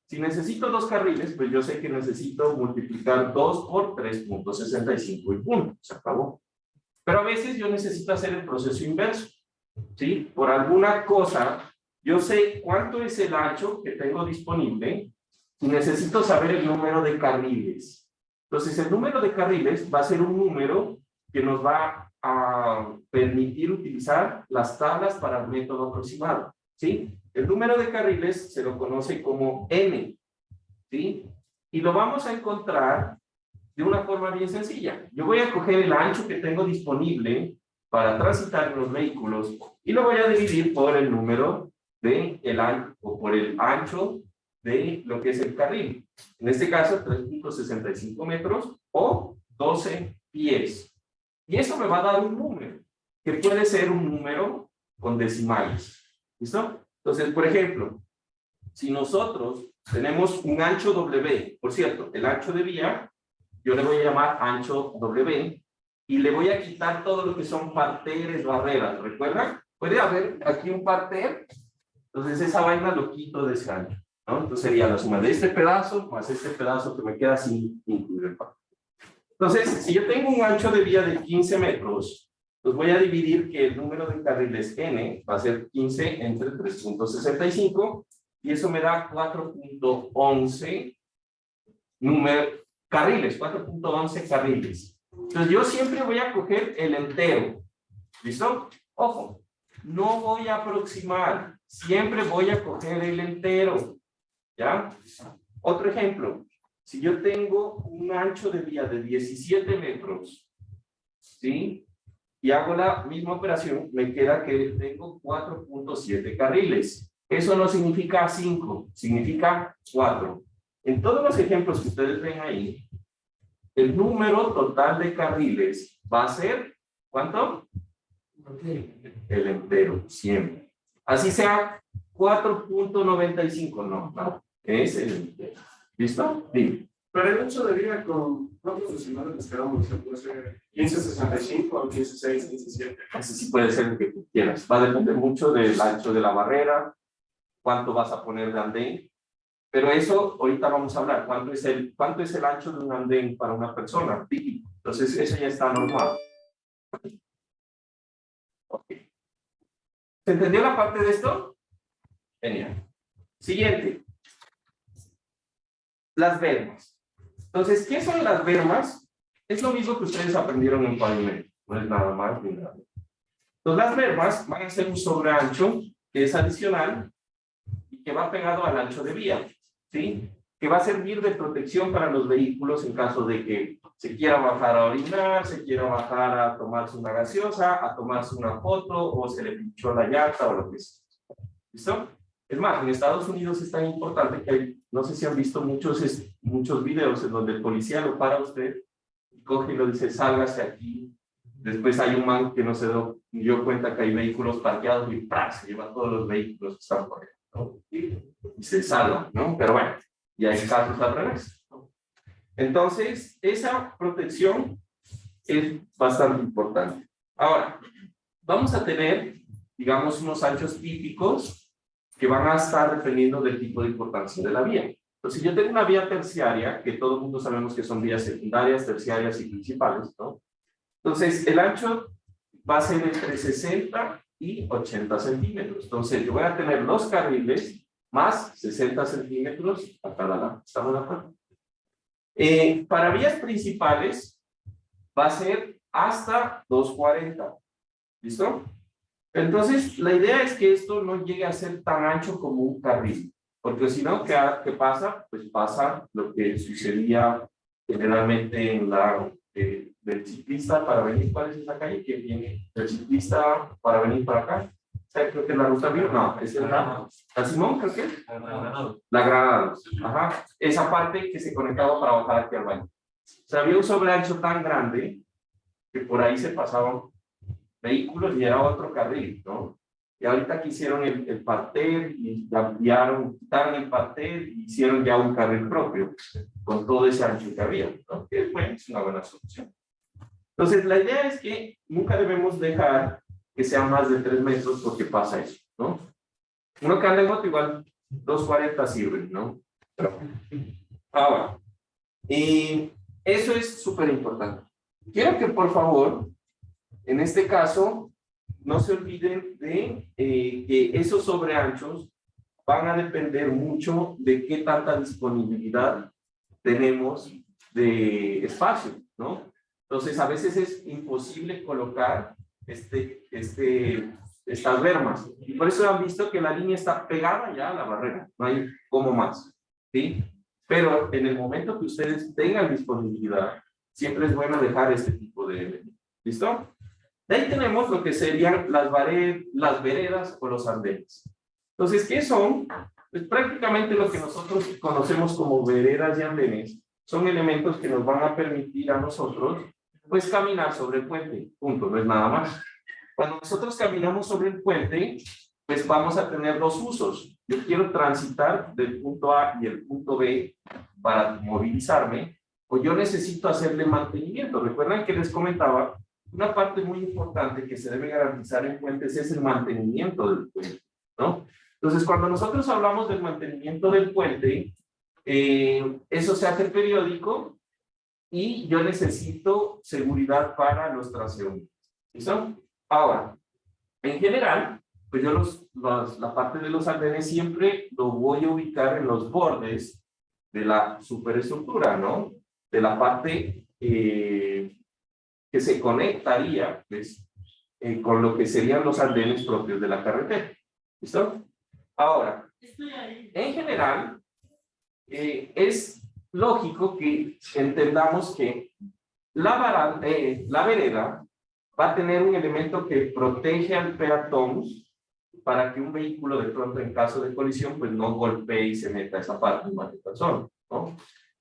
Si necesito 2 carriles, pues yo sé que necesito multiplicar 2 por 3.65 y punto. Se acabó. Pero a veces yo necesito hacer el proceso inverso. ¿Sí? Por alguna cosa, yo sé cuánto es el ancho que tengo disponible y necesito saber el número de carriles. Entonces, el número de carriles va a ser un número que nos va a permitir utilizar las tablas para el método aproximado. ¿Sí? El número de carriles se lo conoce como N. ¿Sí? Y lo vamos a encontrar de una forma bien sencilla. Yo voy a coger el ancho que tengo disponible para transitar los vehículos y lo voy a dividir por el número de el ancho o por el ancho de lo que es el carril. En este caso, 3.65 metros o 12 pies. Y eso me va a dar un número, que puede ser un número con decimales. ¿Listo? Entonces, por ejemplo, si nosotros tenemos un ancho W, por cierto, el ancho de vía, yo le voy a llamar ancho W, y le voy a quitar todo lo que son parterres, barreras, ¿recuerdan? Puede haber aquí un parter, entonces esa vaina lo quito de ese ancho, ¿no? Entonces sería la suma de este pedazo más este pedazo que me queda sin incluir el parter. Entonces, si yo tengo un ancho de vía de 15 metros, pues voy a dividir que el número de carriles N va a ser 15 entre 3.65, y eso me da 4.11 carriles, 4.11 carriles. Entonces yo siempre voy a coger el entero. ¿Listo? Ojo, no voy a aproximar, siempre voy a coger el entero. ¿Ya? Otro ejemplo, si yo tengo un ancho de vía de 17 metros, ¿sí? Y hago la misma operación, me queda que tengo 4.7 carriles. Eso no significa 5, significa 4. En todos los ejemplos que ustedes ven ahí, el número total de carriles va a ser, ¿cuánto? El entero, siempre. Así sea 4.95, no, es el entero. ¿Listo? Dime. Pero el ancho de vía con cuántos decimales nos quedamos, puede ser 15.65 o 15.6, 15.7. Ese sí puede ser el que tú quieras. Va a depender mucho del ancho de la barrera, cuánto vas a poner de andén. Pero eso, ahorita vamos a hablar, ¿cuánto es el ancho de un andén para una persona? Típico. Entonces, eso ya está normal. Okay. ¿Se entendió la parte de esto? Genial. Siguiente. Las bermas. Entonces, ¿qué son las bermas? Es lo mismo que ustedes aprendieron en pavimento. No es nada más ni nada. Entonces las bermas van a ser un sobreancho que es adicional y que va pegado al ancho de vía, ¿sí? Que va a servir de protección para los vehículos en caso de que se quiera bajar a orinar, se quiera bajar a tomarse una gaseosa, a tomarse una foto, o se le pinchó la llanta o lo que sea. ¿Listo? Es más, en Estados Unidos es tan importante que hay, no sé si han visto muchos videos en donde el policía lo para a usted, y coge y lo dice, sálgase aquí. Después hay un man que no se dio cuenta que hay vehículos parqueados y ¡pras! Se lleva todos los vehículos que están por ahí, ¿no? Y se salva, ¿no? Pero bueno, y hay casos al revés, ¿no? Entonces, esa protección es bastante importante. Ahora, vamos a tener, digamos, unos anchos típicos que van a estar dependiendo del tipo de importancia de la vía. Entonces, si yo tengo una vía terciaria, que todo el mundo sabemos que son vías secundarias, terciarias y principales, ¿no? Entonces, el ancho va a ser entre 60 y 80 centímetros. Entonces, yo voy a tener dos carriles más 60 centímetros a cada lado. ¿Estamos de acuerdo? Para vías principales, va a ser hasta 240. ¿Listo? Entonces, la idea es que esto no llegue a ser tan ancho como un carril. Porque si no, ¿qué pasa? Pues pasa lo que sucedía generalmente en la... del ciclista para venir. ¿Cuál es esa calle que viene? Del ciclista para venir para acá. ¿Sabes? Creo que es la ruta Vía. No, es la Simón, creo que es. La Granada. Ajá. Esa parte que se conectaba para bajar aquí al baño. O sea, había un sobreancho tan grande que por ahí se pasaban vehículos y era otro carril, ¿no? Y ahorita que hicieron el parter y ampliaron, quitaron el parter y hicieron ya un carril propio con todo ese ancho que había, ¿no? Que bueno, es una buena solución. Entonces, la idea es que nunca debemos dejar que sea más de 3 metros porque pasa eso, ¿no? Uno que anda en moto igual 240 sirven, ¿no? Pero, ahora, eso es súper importante. Quiero que por favor, en este caso, no se olviden de que esos sobreanchos van a depender mucho de qué tanta disponibilidad tenemos de espacio, ¿no? Entonces, a veces es imposible colocar estas bermas. Y por eso han visto que la línea está pegada ya a la barrera. No hay como más, ¿sí? Pero en el momento que ustedes tengan disponibilidad, siempre es bueno dejar este tipo de elementos. ¿Listo? De ahí tenemos lo que serían las veredas o los andenes. Entonces, ¿qué son? Pues prácticamente lo que nosotros conocemos como veredas y andenes son elementos que nos van a permitir a nosotros, pues, caminar sobre el puente. Punto, no es nada más. Cuando nosotros caminamos sobre el puente, pues vamos a tener dos usos. Yo quiero transitar del punto A y el punto B para movilizarme, o yo necesito hacerle mantenimiento. Recuerdan que les comentaba, una parte muy importante que se debe garantizar en puentes es el mantenimiento del puente, ¿no? Entonces, cuando nosotros hablamos del mantenimiento del puente, eso se hace periódico y yo necesito seguridad para los transeúntes. ¿Listo? Ahora, en general, pues yo la parte de los andenes siempre lo voy a ubicar en los bordes de la superestructura, ¿no? De la parte que se conectaría, pues, con lo que serían los andenes propios de la carretera. ¿Listo? Ahora, en general, es lógico que entendamos que la vereda va a tener un elemento que protege al peatón para que un vehículo de pronto en caso de colisión pues no golpee y se meta a esa parte y mate a persona, ¿no?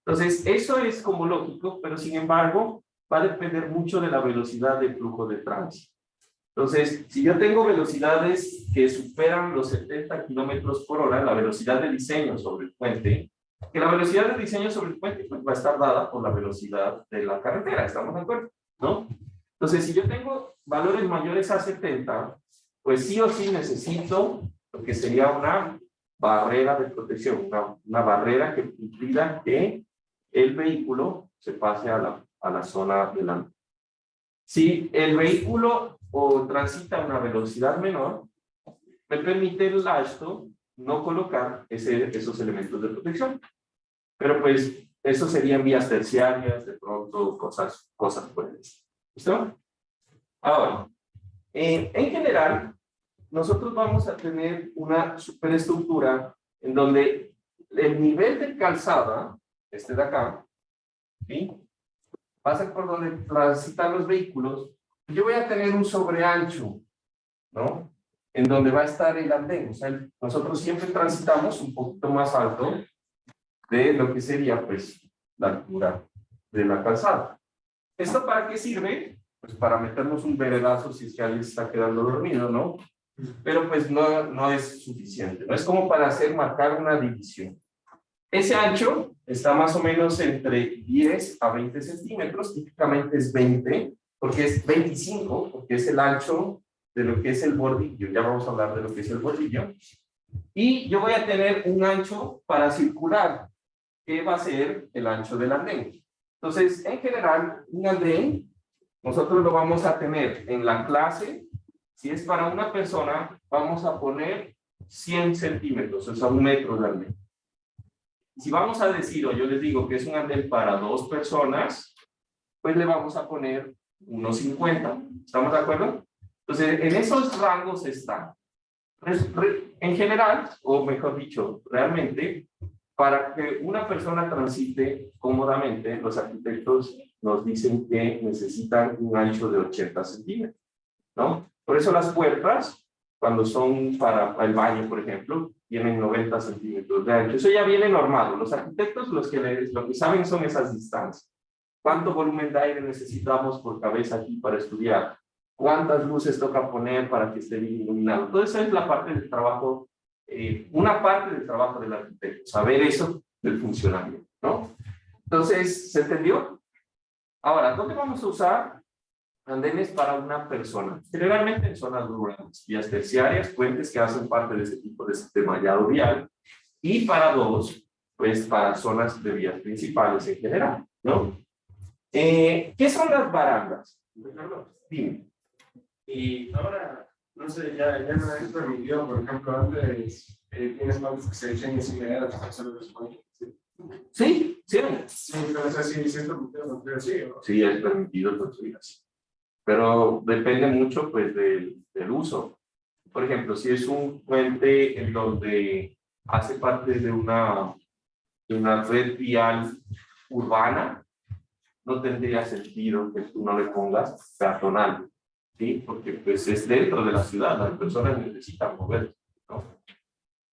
Entonces, eso es como lógico, pero sin embargo va a depender mucho de la velocidad del flujo de tránsito. Entonces, si yo tengo velocidades que superan los 70 kilómetros por hora, la velocidad de diseño sobre el puente, que la velocidad de diseño sobre el puente pues, va a estar dada por la velocidad de la carretera, ¿estamos de acuerdo? ¿No? Entonces, si yo tengo valores mayores a 70, pues sí o sí necesito lo que sería una barrera de protección, una barrera que impida que el vehículo se pase a la zona delante. Si el vehículo transita a una velocidad menor, me permite el lasto no colocar esos elementos de protección. Pero pues, eso serían vías terciarias, de pronto, cosas por el estilo. ¿Listo? Ahora, En general, nosotros vamos a tener una superestructura en donde el nivel de calzada, este de acá, ¿sí? Pasa por donde transitan los vehículos. Yo voy a tener un sobreancho, ¿no? En donde va a estar el andén. O sea, nosotros siempre transitamos un poquito más alto de lo que sería, pues, la altura de la calzada. ¿Esto para qué sirve? Pues para meternos un veredazo si es que alguien está quedando dormido, ¿no? Pero pues no es suficiente. No es como para marcar una división. Ese ancho está más o menos entre 10 a 20 centímetros, típicamente es 20, porque es 25, porque es el ancho de lo que es el bordillo. Ya vamos a hablar de lo que es el bordillo. Y yo voy a tener un ancho para circular, que va a ser el ancho del andén. Entonces, en general, un andén, nosotros lo vamos a tener en la clase. Si es para una persona, vamos a poner 100 centímetros, o sea, 1 metro de andén. Si vamos a decir, o yo les digo que es un andén para 2 personas, pues le vamos a poner unos 50. ¿Estamos de acuerdo? Entonces, en esos rangos está. En general, o mejor dicho, realmente, para que una persona transite cómodamente, los arquitectos nos dicen que necesitan un ancho de 80 centímetros, ¿no? Por eso las puertas, cuando son para el baño, por ejemplo, tienen 90 centímetros de ancho. Eso ya viene normado. Los arquitectos lo que saben son esas distancias. ¿Cuánto volumen de aire necesitamos por cabeza aquí para estudiar? ¿Cuántas luces toca poner para que esté bien iluminado? Toda esa es la parte del trabajo, una parte del trabajo del arquitecto, saber eso del funcionamiento, ¿no? Entonces, ¿se entendió? Ahora, ¿dónde vamos a usar andenes para una persona? Generalmente en zonas rurales, vías terciarias, puentes que hacen parte de ese tipo de sistema mallado vial, y para 2, pues para zonas de vías principales en general, ¿no? ¿Qué son las barandas? Dime. Y ahora, no sé, ya no es permitido, por ejemplo, antes tienes bancos que se echan encima de la solo los ponen. Sí, sí. Sí, entonces sí, es permitido, pero sí. Sí, es permitido construir así. Pero depende mucho, pues, del uso. Por ejemplo, si es un puente en donde hace parte de una red vial urbana, no tendría sentido que tú no le pongas peatonal, ¿sí? Porque pues es dentro de la ciudad, las personas necesitan moverse, ¿no?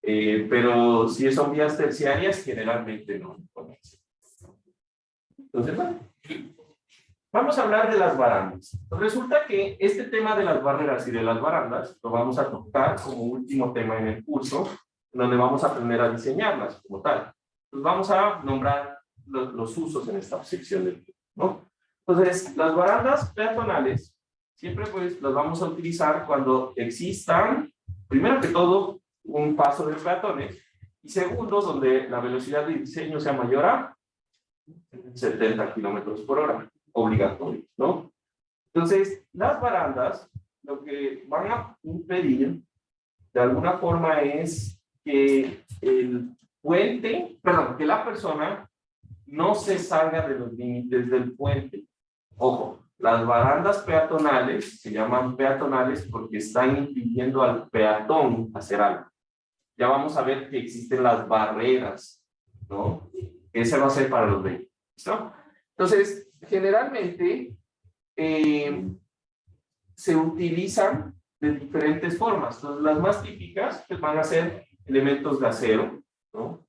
Pero si son vías terciarias, generalmente no. Entonces, bueno, vamos a hablar de las barandas. Resulta que este tema de las barreras y de las barandas lo vamos a tocar como último tema en el curso, donde vamos a aprender a diseñarlas como tal. Pues vamos a nombrar los usos en esta sección del curso, ¿no? Entonces, las barandas peatonales siempre pues las vamos a utilizar cuando existan, primero que todo, un paso de peatones, y segundo, donde la velocidad de diseño sea mayor a 70 kilómetros por hora, obligatorio, ¿no? Entonces, las barandas lo que van a impedir de alguna forma es que el puente, perdón, que la persona no se salga de los límites del puente. Ojo, las barandas peatonales se llaman peatonales porque están impidiendo al peatón hacer algo. Ya vamos a ver que existen las barreras, ¿no? Ese va a ser para los vehículos, ¿no? Entonces, generalmente se utilizan de diferentes formas. Entonces, las más típicas pues, van a ser elementos de acero, ¿no?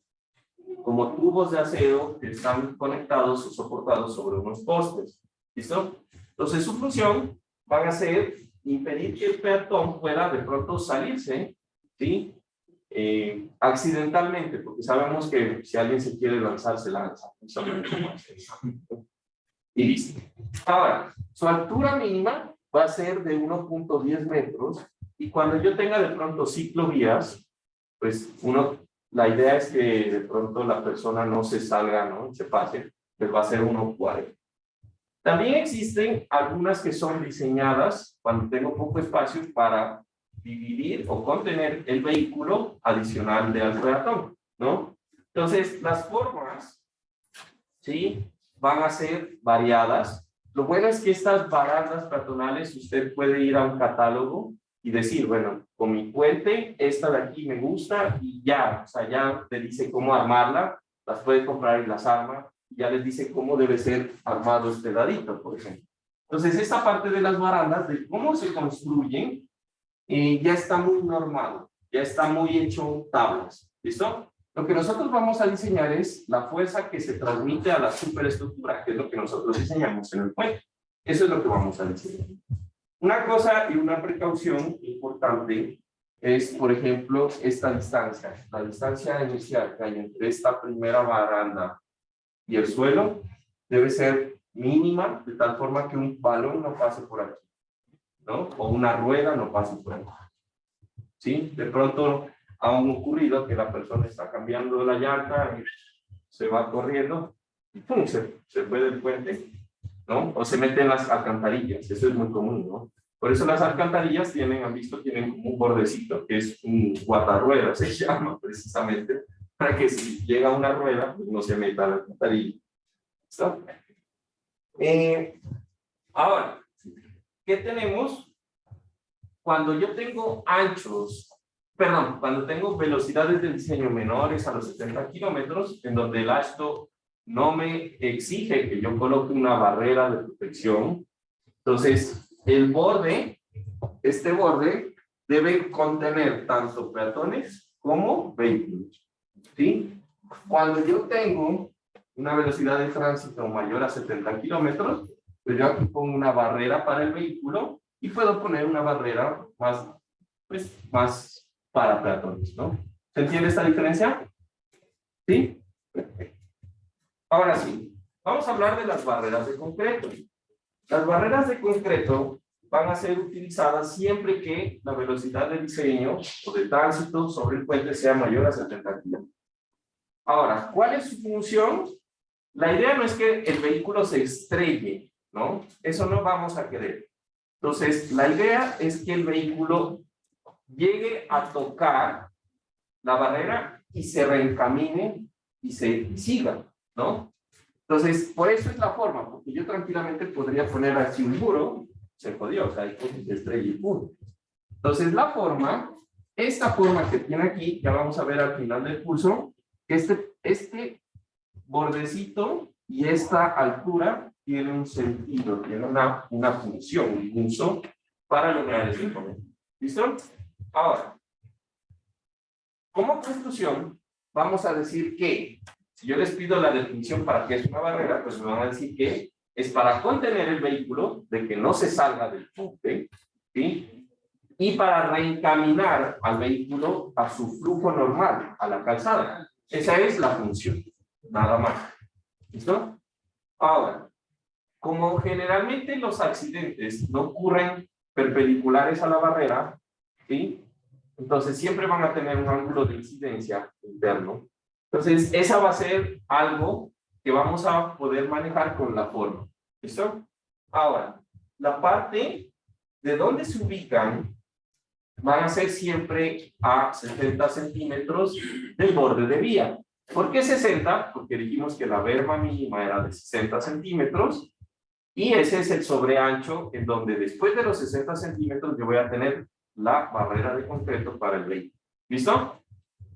Como tubos de acero que están conectados o soportados sobre unos postes. ¿Listo? Entonces, su función van a ser impedir que el peatón pueda de pronto salirse, ¿sí? Accidentalmente, porque sabemos que si alguien se quiere lanzar, se lanza. Y listo. Ahora, su altura mínima va a ser de 1.10 metros y cuando yo tenga de pronto ciclovías, pues la idea es que de pronto la persona no se salga, ¿no? Se pase, pues va a ser 1.40. También existen algunas que son diseñadas cuando tengo poco espacio para dividir o contener el vehículo adicional del peatón, ¿no? Entonces, las formas, ¿sí? Van a ser variadas. lo bueno es que estas barandas peatonales usted puede ir a un catálogo y decir, bueno, con mi puente, esta de aquí me gusta y ya, o sea, ya te dice cómo armarla, las puede comprar y las arma, y ya les dice cómo debe ser armado este ladito, por ejemplo. Entonces, esta parte de las barandas, de cómo se construyen, ya está muy normado, ya está muy hecho tablas, ¿listo? Lo que nosotros vamos a diseñar es la fuerza que se transmite a la superestructura, que es lo que nosotros diseñamos en el puente. Eso es lo que vamos a diseñar. Una cosa y una precaución importante es, por ejemplo, esta distancia. La distancia inicial que hay entre esta primera baranda y el suelo debe ser mínima, de tal forma que un balón no pase por aquí, ¿no? O una rueda no pase por aquí. ¿Sí? De pronto ha ocurrido que la persona está cambiando la llanta, y se va corriendo y ¡pum! Se fue del puente, ¿no? O se mete en las alcantarillas, eso es muy común, ¿no? Por eso las alcantarillas tienen, han visto, tienen como un bordecito, que es un guardarrueda, se llama precisamente, para que si llega una rueda, pues no se meta a la alcantarilla. ¿Listo? Ahora, ¿qué tenemos? Cuando yo tengo cuando tengo velocidades de diseño menores a los 70 kilómetros, en donde el AASHTO no me exige que yo coloque una barrera de protección, entonces el borde, este borde, debe contener tanto peatones como vehículos, ¿sí? Cuando yo tengo una velocidad de tránsito mayor a 70 kilómetros, pues yo aquí pongo una barrera para el vehículo y puedo poner una barrera más para peatones, ¿no? ¿Se entiende esta diferencia? ¿Sí? Perfecto. Ahora sí, vamos a hablar de las barreras de concreto. Las barreras de concreto van a ser utilizadas siempre que la velocidad de diseño o de tránsito sobre el puente sea mayor a 70 kilómetros. Ahora, ¿cuál es su función? La idea no es que el vehículo se estrelle, ¿no? Eso no vamos a querer. Entonces, la idea es que el vehículo llegue a tocar la barrera y se reencamine y siga, ¿no? Entonces, por eso es la forma, porque yo tranquilamente podría poner aquí un muro, se jodió, o sea, hay cosas de estrella y punto. Entonces, esta forma que tiene aquí, ya vamos a ver al final del curso, este bordecito y esta altura tiene un sentido, tiene una función, un uso para lograr ese cometido. ¿Listo? Ahora, como conclusión, vamos a decir que si yo les pido la definición para qué es una barrera, pues me van a decir que es para contener el vehículo de que no se salga del puente, ¿sí? Y para reencaminar al vehículo a su flujo normal, a la calzada. Esa es la función, nada más. ¿Listo? Ahora, como generalmente los accidentes no ocurren perpendiculares a la barrera, ¿sí? Entonces siempre van a tener un ángulo de incidencia interno. Entonces, esa va a ser algo que vamos a poder manejar con la forma. ¿Listo? Ahora, la parte de donde se ubican van a ser siempre a 60 centímetros del borde de vía. ¿Por qué 60? Porque dijimos que la berma mínima era de 60 centímetros y ese es el sobreancho en donde después de los 60 centímetros yo voy a tener la barrera de concreto para el vehículo. ¿Listo?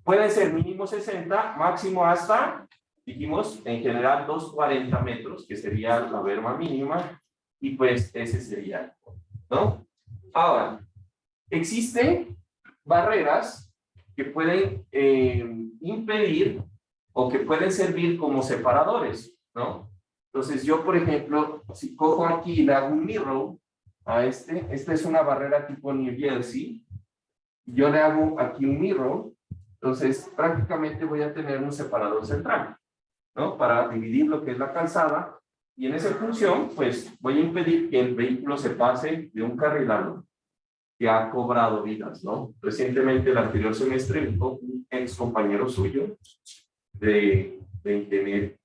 Puede ser mínimo 60, máximo hasta, dijimos, en general 240 metros, que sería la berma mínima, y pues ese sería, ¿no? Ahora, existen barreras que pueden impedir o que pueden servir como separadores, ¿no? Entonces yo, por ejemplo, si cojo aquí y le hago un mirror a esta es una barrera tipo New Jersey, yo le hago aquí un mirror, entonces prácticamente voy a tener un separador central, ¿no? Para dividir lo que es la calzada, y en esa función, pues voy a impedir que el vehículo se pase de un carril a otro, que ha cobrado vidas, ¿no? Recientemente, el anterior semestre, un ex compañero suyo de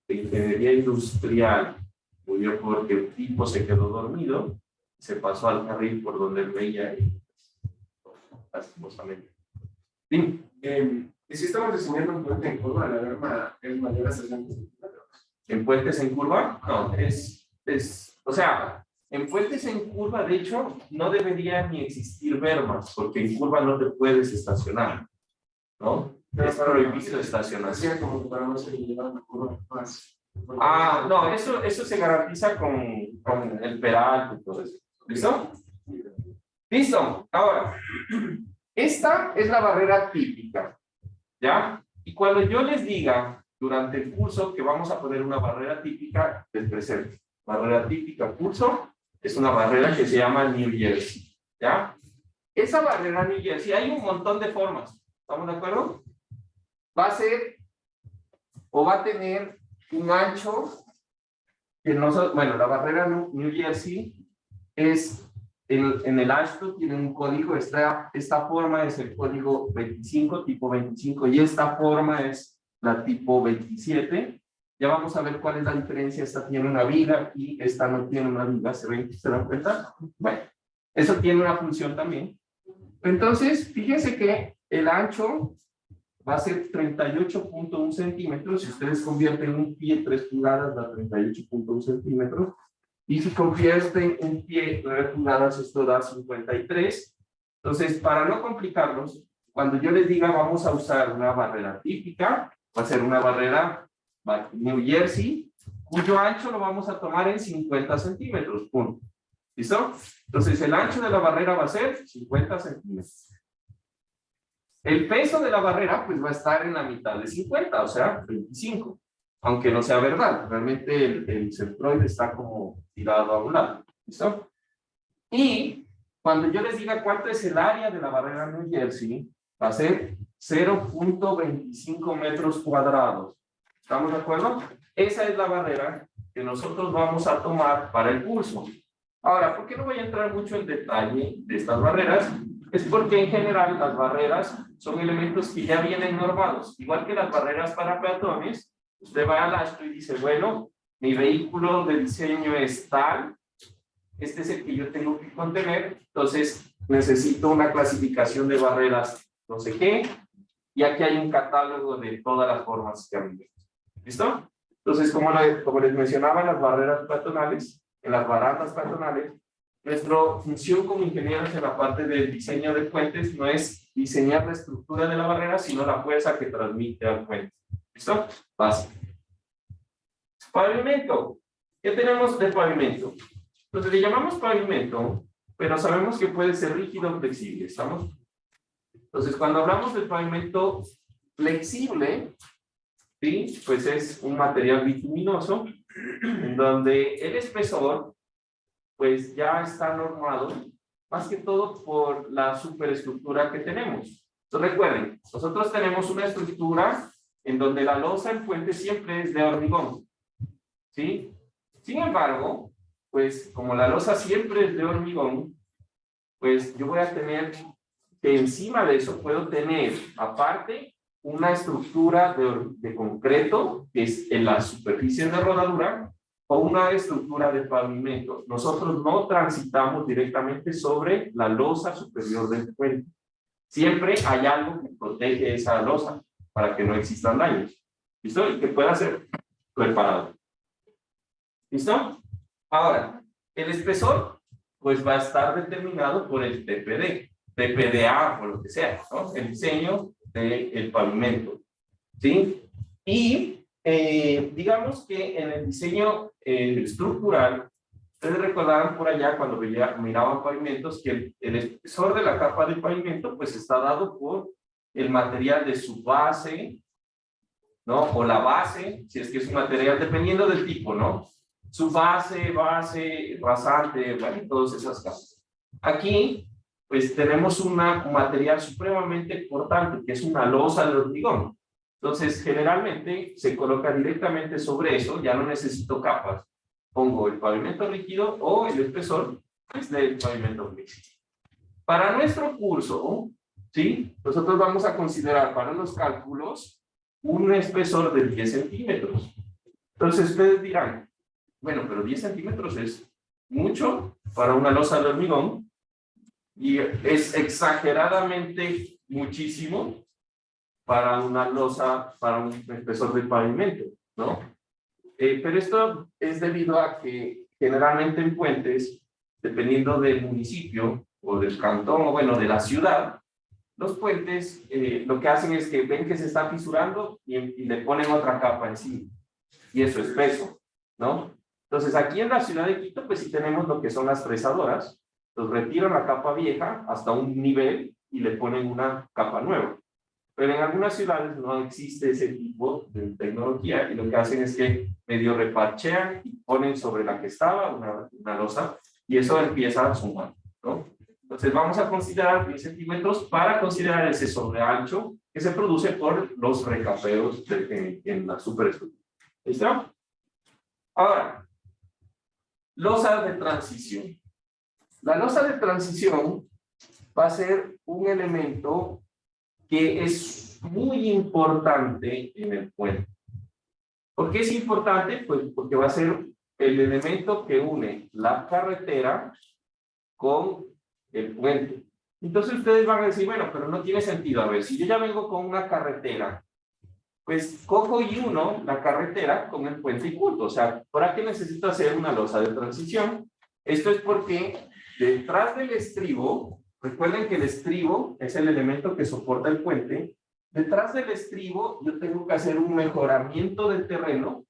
ingeniería industrial murió porque el tipo se quedó dormido, se pasó al carril por donde él veía y lastimosamente. Sí. Y si estamos diseñando un puente en curva, la berma es mayor a 60 centímetros. ¿En puentes en curva? No, es o sea, en puentes en curva, de hecho, no debería ni existir bermas, porque en curva no te puedes estacionar, ¿no? Es prohibido estacionarse. Hacía como que para no se llevar una curva más. Ah, no, eso se garantiza con el peral y todo eso. ¿Listo? Listo. Ahora, esta es la barrera típica, ¿ya? Y cuando yo les diga durante el curso que vamos a poner una barrera típica, les presento. Barrera típica curso es una barrera que se llama New Jersey, ¿ya? Esa barrera New Jersey, hay un montón de formas, ¿estamos de acuerdo? Va a ser, o va a tener un ancho, que no, bueno, la barrera New Jersey es, en el AASHTO tiene un código, esta forma es el código 25, tipo 25, y esta forma es la tipo 27. Ya vamos a ver cuál es la diferencia. Esta tiene una viga y esta no tiene una viga. ¿Se dan cuenta? Bueno, eso tiene una función también. Entonces, fíjense que el ancho va a ser 38.1 centímetros. Si ustedes convierten un pie 3 pulgadas, da 38.1 centímetros. Y si convierten un pie 9 pulgadas, esto da 53. Entonces, para no complicarlos, cuando yo les diga vamos a usar una barrera típica, va a ser una barrera New Jersey, cuyo ancho lo vamos a tomar en 50 centímetros, punto. ¿Listo? Entonces, el ancho de la barrera va a ser 50 centímetros. El peso de la barrera, pues va a estar en la mitad de 50, o sea, 25. Aunque no sea verdad, realmente el centroide está como tirado a un lado. ¿Listo? Y cuando yo les diga cuánto es el área de la barrera New Jersey, va a ser 0.25 metros cuadrados. ¿Estamos de acuerdo? Esa es la barrera que nosotros vamos a tomar para el curso. Ahora, ¿por qué no voy a entrar mucho en detalle de estas barreras? Es porque en general las barreras son elementos que ya vienen normados. Igual que las barreras para peatones, usted va al AASHTO y dice, bueno, mi vehículo de diseño es tal, este es el que yo tengo que contener, entonces necesito una clasificación de barreras no sé qué, y aquí hay un catálogo de todas las formas que hay. ¿Listo? Entonces, como les mencionaba, en las barreras peatonales, en las barandas peatonales, nuestra función como ingenieros en la parte del diseño de puentes no es diseñar la estructura de la barrera, sino la fuerza que transmite al puente. ¿Listo? Básico. Pavimento. ¿Qué tenemos de pavimento? Entonces le llamamos pavimento, pero sabemos que puede ser rígido o flexible. ¿Estamos? Entonces, cuando hablamos del pavimento flexible, ¿sí? Pues es un material bituminoso en donde el espesor pues ya está normado más que todo por la superestructura que tenemos. Entonces recuerden, nosotros tenemos una estructura en donde la losa del puente siempre es de hormigón, ¿sí? Sin embargo, pues como la losa siempre es de hormigón, pues yo voy a tener que encima de eso puedo tener aparte una estructura de concreto, que es en la superficie de rodadura, o una estructura de pavimento. Nosotros no transitamos directamente sobre la losa superior del puente. Siempre hay algo que protege esa losa para que no existan daños. ¿Listo? Y que pueda ser reparado. ¿Listo? Ahora, el espesor pues va a estar determinado por el TPD, TPDA o lo que sea, ¿no? El diseño del pavimento, ¿sí? Y digamos que en el diseño estructural, ustedes recordarán por allá cuando miraban pavimentos que el espesor de la capa de pavimento pues está dado por el material de su base, ¿no? O la base, si es que es un material, dependiendo del tipo, ¿no? Su base, rasante, bueno, todas esas cosas. Aquí, pues tenemos un material supremamente importante, que es una losa de hormigón. Entonces, generalmente se coloca directamente sobre eso, ya no necesito capas. Pongo el pavimento rígido o el espesor pues, del pavimento flexible. Para nuestro curso, ¿sí? Nosotros vamos a considerar para los cálculos un espesor de 10 centímetros. Entonces, ustedes dirán, bueno, pero 10 centímetros es mucho para una losa de hormigón y es exageradamente muchísimo para una losa, para un espesor de pavimento, ¿no? Pero esto es debido a que generalmente en puentes, dependiendo del municipio o del cantón, o bueno, de la ciudad, los puentes lo que hacen es que ven que se está fisurando y le ponen otra capa encima. Y eso es peso, ¿no? Entonces, aquí en la ciudad de Quito, pues sí tenemos lo que son las fresadoras. Los retiran la capa vieja hasta un nivel y le ponen una capa nueva. Pero en algunas ciudades no existe ese tipo de tecnología y lo que hacen es que medio reparchean y ponen sobre la que estaba una losa y eso empieza a sumar, ¿no? Entonces vamos a considerar 10 centímetros para considerar ese sobreancho que se produce por los recapeos en la superestructura. ¿Listo? Ahora, losa de transición. La losa de transición va a ser un elemento que es muy importante en el puente. ¿Por qué es importante? Pues porque va a ser el elemento que une la carretera con el puente. Entonces ustedes van a decir, bueno, pero no tiene sentido. A ver, si yo ya vengo con una carretera, pues cojo y uno la carretera con el puente y punto. O sea, ¿para qué necesito hacer una losa de transición? Esto es porque detrás del estribo, recuerden que el estribo es el elemento que soporta el puente. Detrás del estribo yo tengo que hacer un mejoramiento del terreno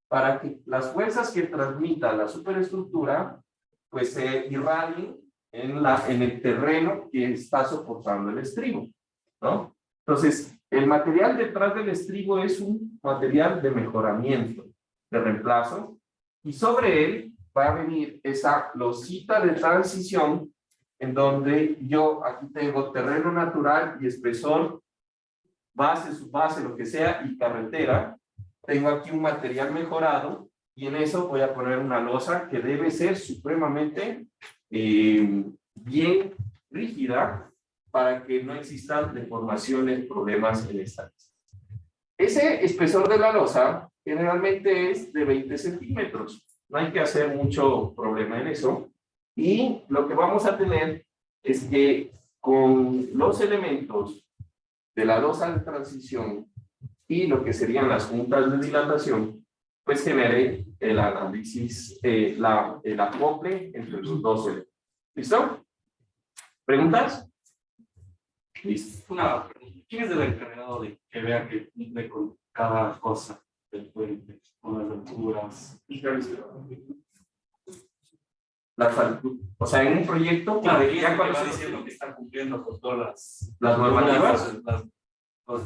para que las fuerzas que transmita la superestructura pues se irradien en el terreno que está soportando el estribo, ¿no? Entonces, el material detrás del estribo es un material de mejoramiento, de reemplazo, y sobre él va a venir esa losita de transición en donde yo aquí tengo terreno natural y espesor, base, subbase, lo que sea, y carretera. Tengo aquí un material mejorado y en eso voy a poner una losa que debe ser supremamente bien rígida para que no existan deformaciones, problemas en esta lista. Ese espesor de la losa generalmente es de 20 centímetros. No hay que hacer mucho problema en eso. Y lo que vamos a tener es que con los elementos de la losa de transición y lo que serían las juntas de dilatación, pues genere el análisis, el acople entre los dos elementos. ¿Listo? ¿Preguntas? Listo. Una pregunta. ¿Quién es el encargado de que vea que cumple con cada cosa del puente, con las alturas? O sea, en un proyecto, Claro, ya ya cuando va se diciendo que están cumpliendo con todas las normativas,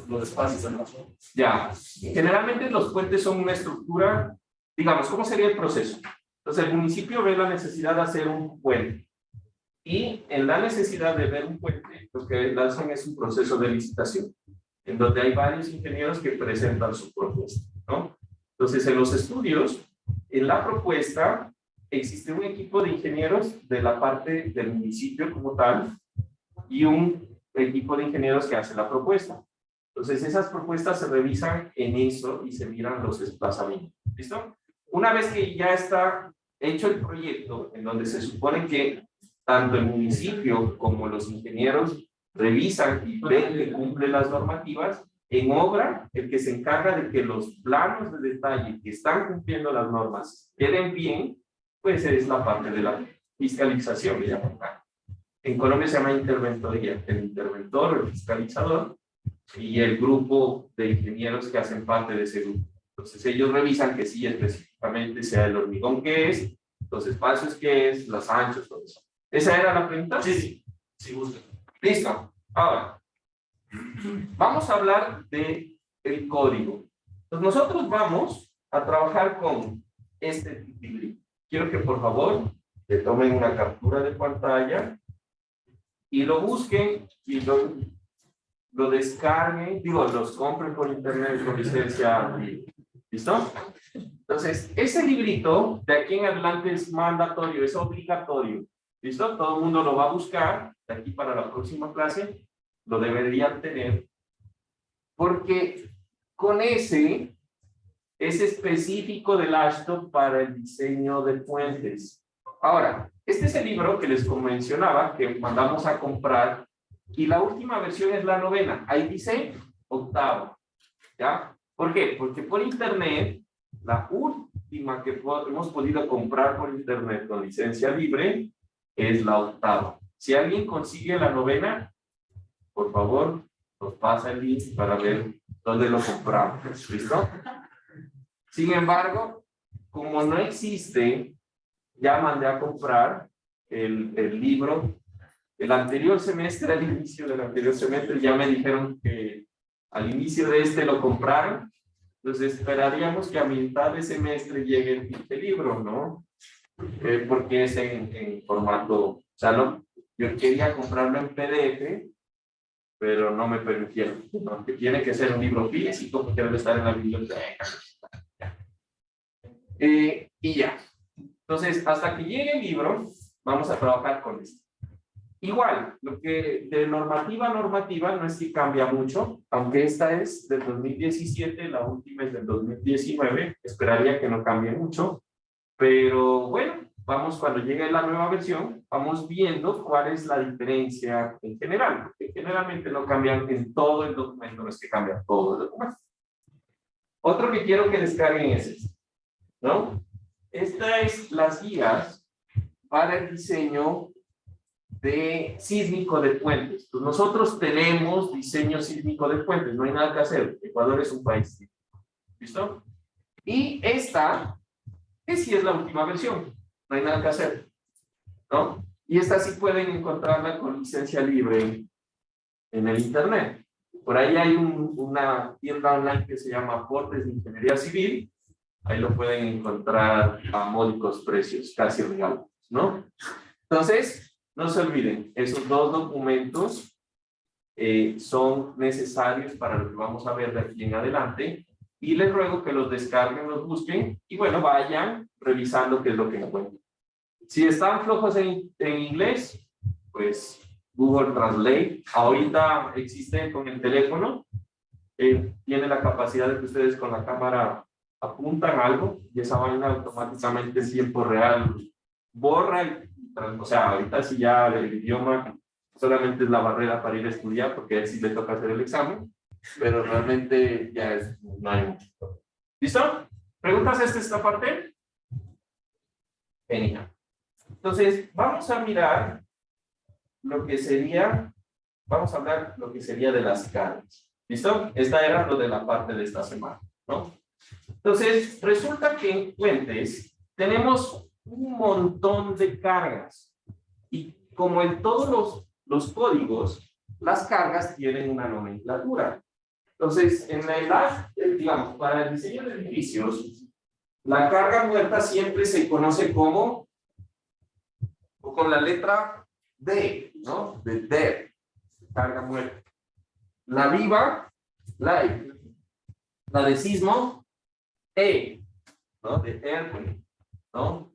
los espacios en la zona. ya. Generalmente los puentes son una estructura, digamos, ¿cómo sería el proceso? Entonces el municipio ve la necesidad de hacer un puente. Y en la necesidad de ver un puente, lo que hacen es un proceso de licitación, en donde hay varios ingenieros que presentan su propuesta, ¿no? Entonces, en los estudios, en la propuesta, existe un equipo de ingenieros de la parte del municipio como tal, y un equipo de ingenieros que hace la propuesta. Entonces, esas propuestas se revisan en eso y se miran los desplazamientos. ¿Listo? Una vez que ya está hecho el proyecto, en donde se supone que tanto el municipio como los ingenieros revisan y ven que cumple las normativas, en obra, el que se encarga de que los planos de detalle que están cumpliendo las normas queden bien, pues es la parte de la fiscalización, le llaman. En Colombia se llama interventoría, el interventor, el fiscalizador, y el grupo de ingenieros que hacen parte de ese grupo. Entonces ellos revisan que sí específicamente sea el hormigón que es, los espacios que es, los anchos, todo eso. ¿Esa era la pregunta? Sí, gusta. Listo. Ahora, vamos a hablar de el código. Entonces nosotros vamos a trabajar con este librito. Quiero que por favor le tomen una captura de pantalla y lo busquen y lo descarguen, los compren por internet con licencia. ¿Listo? Entonces, ese librito de aquí en adelante es mandatorio, es obligatorio. ¿Listo? Todo el mundo lo va a buscar de aquí para la próxima clase. Lo deberían tener. Porque con ese es específico del AASHTO para el diseño de puentes. Ahora, este es el libro que les mencionaba, que mandamos a comprar. Y la última versión es la 9ª. Ahí dice 8ª. ¿Ya? ¿Por qué? Porque por internet, última que hemos podido comprar por internet con licencia libre es la 8ª. Si alguien consigue la 9ª, por favor, nos pasa el link para ver dónde lo compramos. ¿Listo? Sin embargo, como no existe, ya mandé a comprar el libro. El anterior semestre, al inicio del anterior semestre, ya me dijeron que al inicio de este lo compraron. Entonces esperaríamos que a mitad de semestre llegue el libro, ¿no? Porque es en formato, o sea, no, yo quería comprarlo en PDF, pero no me permitieron, ¿no? Que tiene que ser un libro físico porque debe estar en la biblioteca. Y ya. Entonces, hasta que llegue el libro, vamos a trabajar con esto. Igual, lo que de normativa a normativa no es que cambia mucho, aunque esta es del 2017, la última es del 2019, esperaría que no cambie mucho, pero bueno, vamos, cuando llegue la nueva versión, vamos viendo cuál es la diferencia en general, porque generalmente no cambian en todo el documento, no es que cambian todo el documento. Otro que quiero que descarguen es este, ¿no? Esta es las guías para el diseño de sísmico de puentes. Pues nosotros tenemos diseño sísmico de puentes, no hay nada que hacer. Ecuador es un país sísmico. ¿Listo? Y esta, que sí es la última versión, no hay nada que hacer, ¿no? Y esta sí pueden encontrarla con licencia libre en el internet. Por ahí hay una tienda online que se llama Aportes de Ingeniería Civil. Ahí lo pueden encontrar a módicos precios, casi regalos, ¿no? Entonces, no se olviden, esos dos documentos son necesarios para lo que vamos a ver de aquí en adelante, y les ruego que los descarguen, los busquen, y bueno, vayan revisando qué es lo que encuentran. Si están flojos en inglés, pues Google Translate, ahorita existe con el teléfono, tiene la capacidad de que ustedes con la cámara apuntan algo, y esa vaina automáticamente en tiempo real borra, o sea, ahorita sí ya el idioma solamente es la barrera para ir a estudiar, porque ahí sí le toca hacer el examen, pero realmente ya es, no hay mucho. ¿Listo? ¿Preguntas esta parte? Genial. Entonces, vamos a mirar lo que sería, vamos a hablar lo que sería de las cargas. ¿Listo? Esta era lo de la parte de esta semana, ¿no? Entonces, resulta que en puentes tenemos un montón de cargas, y como en todos los códigos, las cargas tienen una nomenclatura. Entonces, en la edad, digamos, para el diseño de edificios, la carga muerta siempre se conoce como, o con la letra D, ¿no? De dead, carga muerta. La viva, live. La de sismo, E, ¿no? De earthquake, ¿no?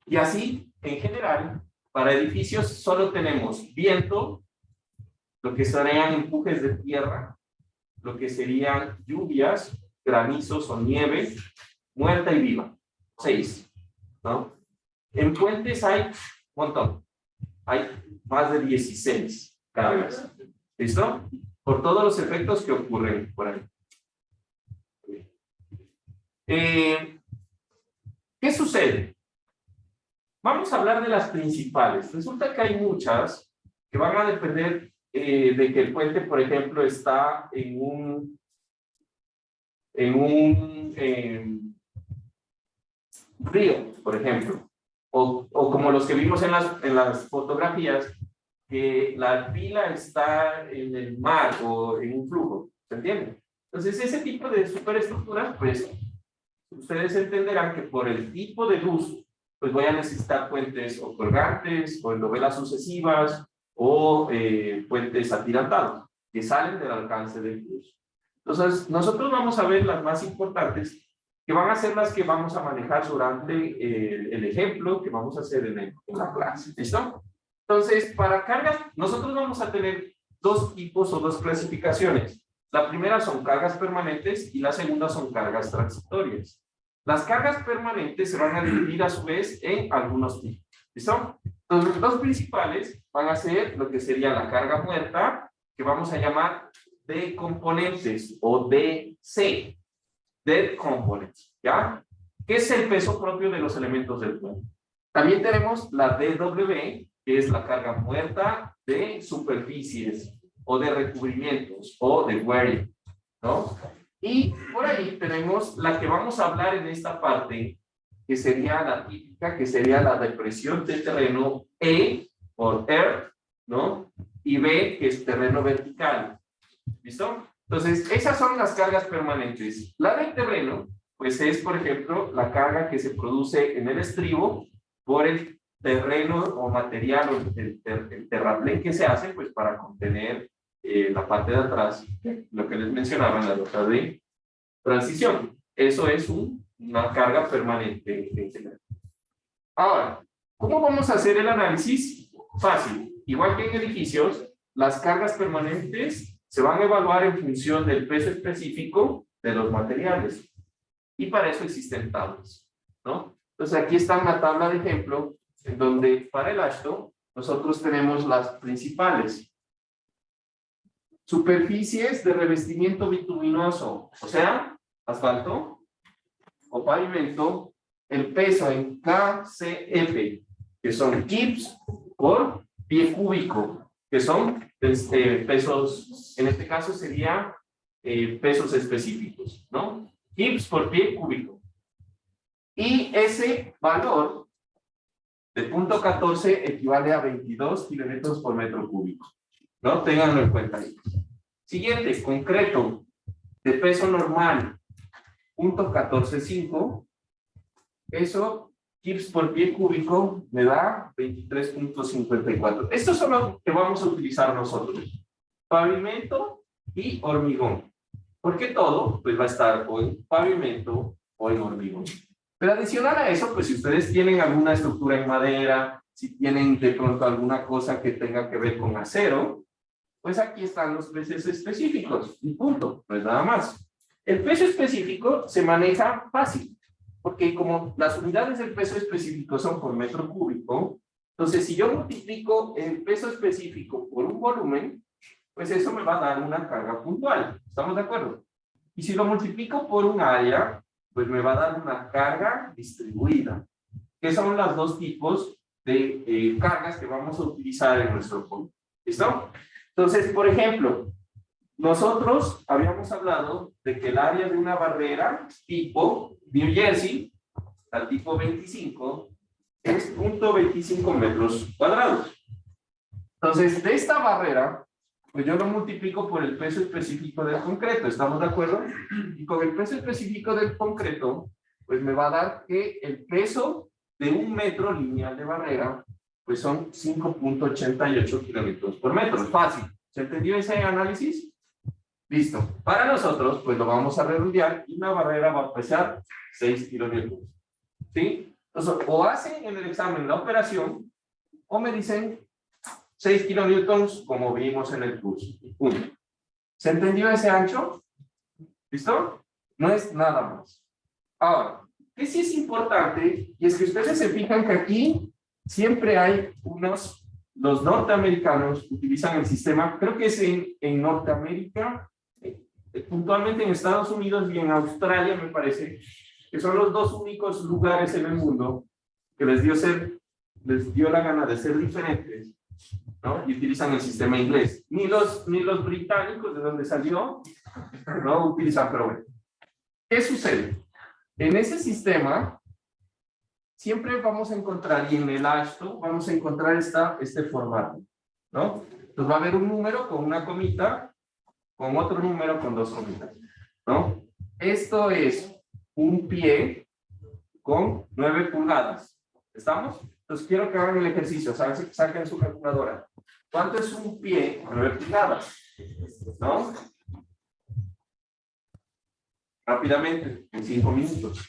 Y así, en general, para edificios solo tenemos viento, lo que serían empujes de tierra, lo que serían lluvias, granizos o nieve, muerta y viva. 6, ¿no? En puentes hay un montón. Hay más de 16 cargas. ¿Listo? Por todos los efectos que ocurren por ahí. ¿Qué sucede? Vamos a hablar de las principales. Resulta que hay muchas que van a depender de que el puente, por ejemplo, está en un río, por ejemplo, o como los que vimos en las fotografías, que la pila está en el mar o en un flujo, ¿se entiende? Entonces, ese tipo de superestructuras, pues, ustedes entenderán que por el tipo de luz, pues voy a necesitar puentes o colgantes, o en novelas sucesivas, o puentes atirantados, que salen del alcance del luz. Entonces, nosotros vamos a ver las más importantes, que van a ser las que vamos a manejar durante el ejemplo que vamos a hacer en la clase. ¿Listo? Entonces, para cargas, nosotros vamos a tener dos tipos o dos clasificaciones. La primera son cargas permanentes y la segunda son cargas transitorias. Las cargas permanentes se van a dividir a su vez en algunos tipos. ¿Listo? Entonces, los dos principales van a ser lo que sería la carga muerta, que vamos a llamar de componentes o DC. Dead components, ¿ya? ¿Qué es el peso propio de los elementos del puente? También tenemos la DW, que es la carga muerta de superficies o de recubrimientos o de wearing, ¿no? Y por ahí tenemos la que vamos a hablar en esta parte, que sería la típica, que sería la depresión de terreno E por Earth, ¿no? Y B, que es terreno vertical. ¿Listo? Entonces, esas son las cargas permanentes. La del terreno, pues es, por ejemplo, la carga que se produce en el estribo por el terreno o material o el terraplén que se hace, pues para contener la parte de atrás, lo que les mencionaba en la nota de transición. Eso es una carga permanente en general. Ahora, ¿cómo vamos a hacer el análisis? Fácil. Igual que en edificios, las cargas permanentes se van a evaluar en función del peso específico de los materiales. Y para eso existen tablas, ¿no? Entonces aquí está una tabla de ejemplo en donde para el AASHTO nosotros tenemos las principales. Superficies de revestimiento bituminoso, o sea, asfalto o pavimento, el peso en KCF, que son kips por pie cúbico, que son pesos, en este caso sería pesos específicos, ¿no? Kips por pie cúbico. Y ese valor de 0.14 equivale a 22 kilómetros por metro cúbico, ¿no? Ténganlo en cuenta ahí. Siguiente, concreto, de peso normal, 0.145, eso, kips por pie cúbico, me da 23.54. Estos son los que vamos a utilizar nosotros. Pavimento y hormigón. Porque todo, pues va a estar o en pavimento o en hormigón. Pero adicional a eso, pues si ustedes tienen alguna estructura en madera, si tienen de pronto alguna cosa que tenga que ver con acero, pues aquí están los precios específicos, y punto, no es nada más. El peso específico se maneja fácil, porque como las unidades del peso específico son por metro cúbico, entonces si yo multiplico el peso específico por un volumen, pues eso me va a dar una carga puntual, ¿estamos de acuerdo? Y si lo multiplico por un área, pues me va a dar una carga distribuida, que son los dos tipos de cargas que vamos a utilizar en nuestro código. ¿Listo? Entonces, por ejemplo, nosotros habíamos hablado de que el área de una barrera tipo New Jersey, al tipo 25, es 0.25 metros cuadrados. Entonces, de esta barrera, pues yo lo multiplico por el peso específico del concreto, ¿estamos de acuerdo? Y con el peso específico del concreto, pues me va a dar que el peso de un metro lineal de barrera, pues son 5.88 kilómetros por metro. Fácil. ¿Se entendió ese análisis? Listo. Para nosotros, pues lo vamos a redondear y una barrera va a pesar 6 kilómetros. ¿Sí? Entonces, o hacen en el examen la operación, o me dicen 6 kilonewtons, como vimos en el curso. Punto. ¿Se entendió ese ancho? ¿Listo? No es nada más. Ahora, que sí es importante, y es que ustedes se fijan que aquí siempre hay los norteamericanos utilizan el sistema, creo que es en Norteamérica, puntualmente en Estados Unidos y en Australia, me parece, que son los dos únicos lugares en el mundo que les dio la gana de ser diferentes, ¿no? Y utilizan el sistema inglés. Ni los británicos, de donde salió, no utilizan, pero bueno. ¿Qué sucede? En ese sistema, siempre vamos a encontrar, y en el AASHTO, vamos a encontrar este formato, ¿no? Entonces va a haber un número con una comita, con otro número con dos comitas, ¿no? Esto es un pie con 9 pulgadas. ¿Estamos? Entonces quiero que hagan el ejercicio, saquen su calculadora. ¿Cuánto es un pie con 9 pulgadas? ¿No? Rápidamente, en 5 minutos.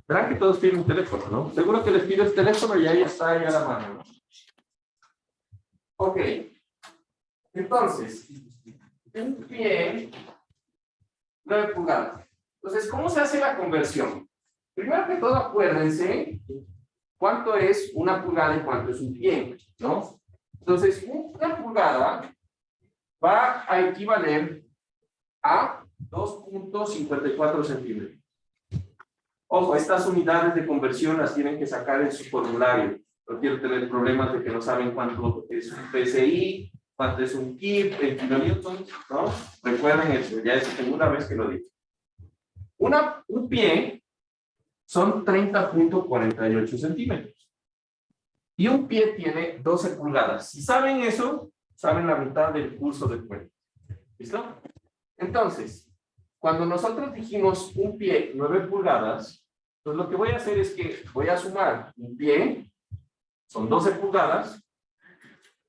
Verán que todos tienen un teléfono, ¿no? Seguro que les pido el teléfono y ahí está ahí a la mano, ¿no? Ok. Entonces, un pie, 9 pulgadas. Entonces, ¿cómo se hace la conversión? Primero que todo, acuérdense cuánto es una pulgada y cuánto es un pie, ¿no? Entonces, una pulgada va a equivaler a 2.54 centímetros. Ojo, estas unidades de conversión las tienen que sacar en su formulario. No quiero tener problemas de que no saben cuánto es un PSI, cuánto es un KIP, en kilonewtons, ¿no? Recuerden eso, ya es segunda vez que lo digo. Un pie son 30.48 centímetros. Y un pie tiene 12 pulgadas. Si saben eso, saben la mitad del curso de cuenta. ¿Listo? Entonces, cuando nosotros dijimos un pie 9 pulgadas, pues lo que voy a hacer es que voy a sumar un pie, son 12 pulgadas,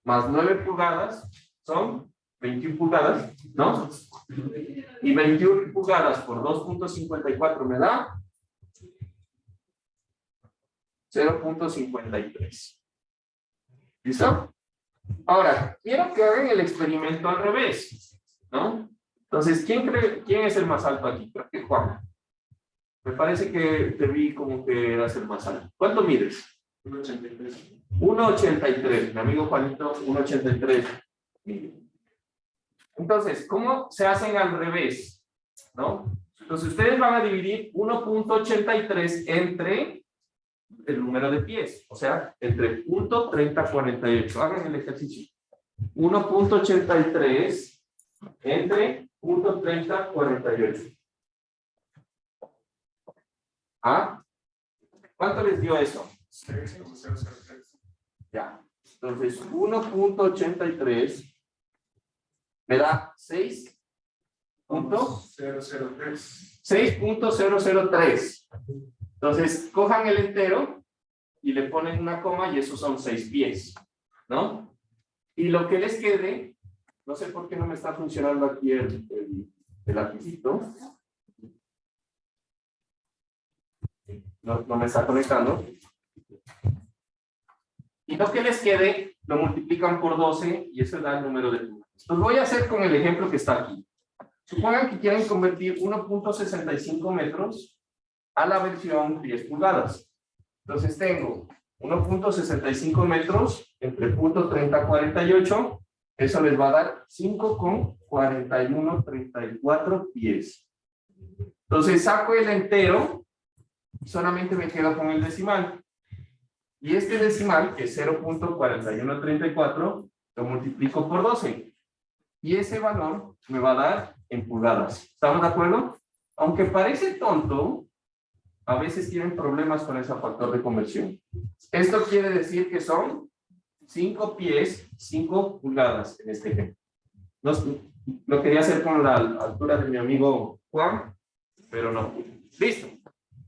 más 9 pulgadas, son 21 pulgadas, ¿no? Y 21 pulgadas por 2.54 me da 0.53. ¿Listo? Ahora, quiero que hagan el experimento al revés, ¿no? Entonces, ¿quién es el más alto aquí? Creo que Juan. Me parece que te vi como que eras el más alto. ¿Cuánto mides? 1,83. 1,83. Mi amigo Juanito, 1,83. Entonces, ¿cómo se hacen al revés? ¿No? Entonces, ustedes van a dividir 1.83 entre el número de pies, o sea, entre punto 3048. Hagan el ejercicio. 1.83 entre punto 3048. ¿Ah? ¿Cuánto les dio eso? 6,003. Ya. Entonces, 1.83 me da 6.003. 6.003. Entonces, cojan el entero y le ponen una coma y esos son 6 pies, ¿no? Y lo que les quede, no sé por qué no me está funcionando aquí el lapicito. No me está conectando. Y lo que les quede, lo multiplican por 12 y eso da el número de pulgadas. Lo voy a hacer con el ejemplo que está aquí. Supongan que quieren convertir 1.65 metros a la versión 10 pulgadas. Entonces tengo 1.65 metros entre punto 3048. Eso les va a dar 5,4134 pies. Entonces saco el entero y solamente me quedo con el decimal. Y este decimal, que es 0.4134, lo multiplico por 12. Y ese valor me va a dar en pulgadas. ¿Estamos de acuerdo? Aunque parece tonto, a veces tienen problemas con ese factor de conversión. Esto quiere decir que son 5 pies, 5 pulgadas en este ejemplo. Lo quería hacer con la altura de mi amigo Juan, pero no. Listo.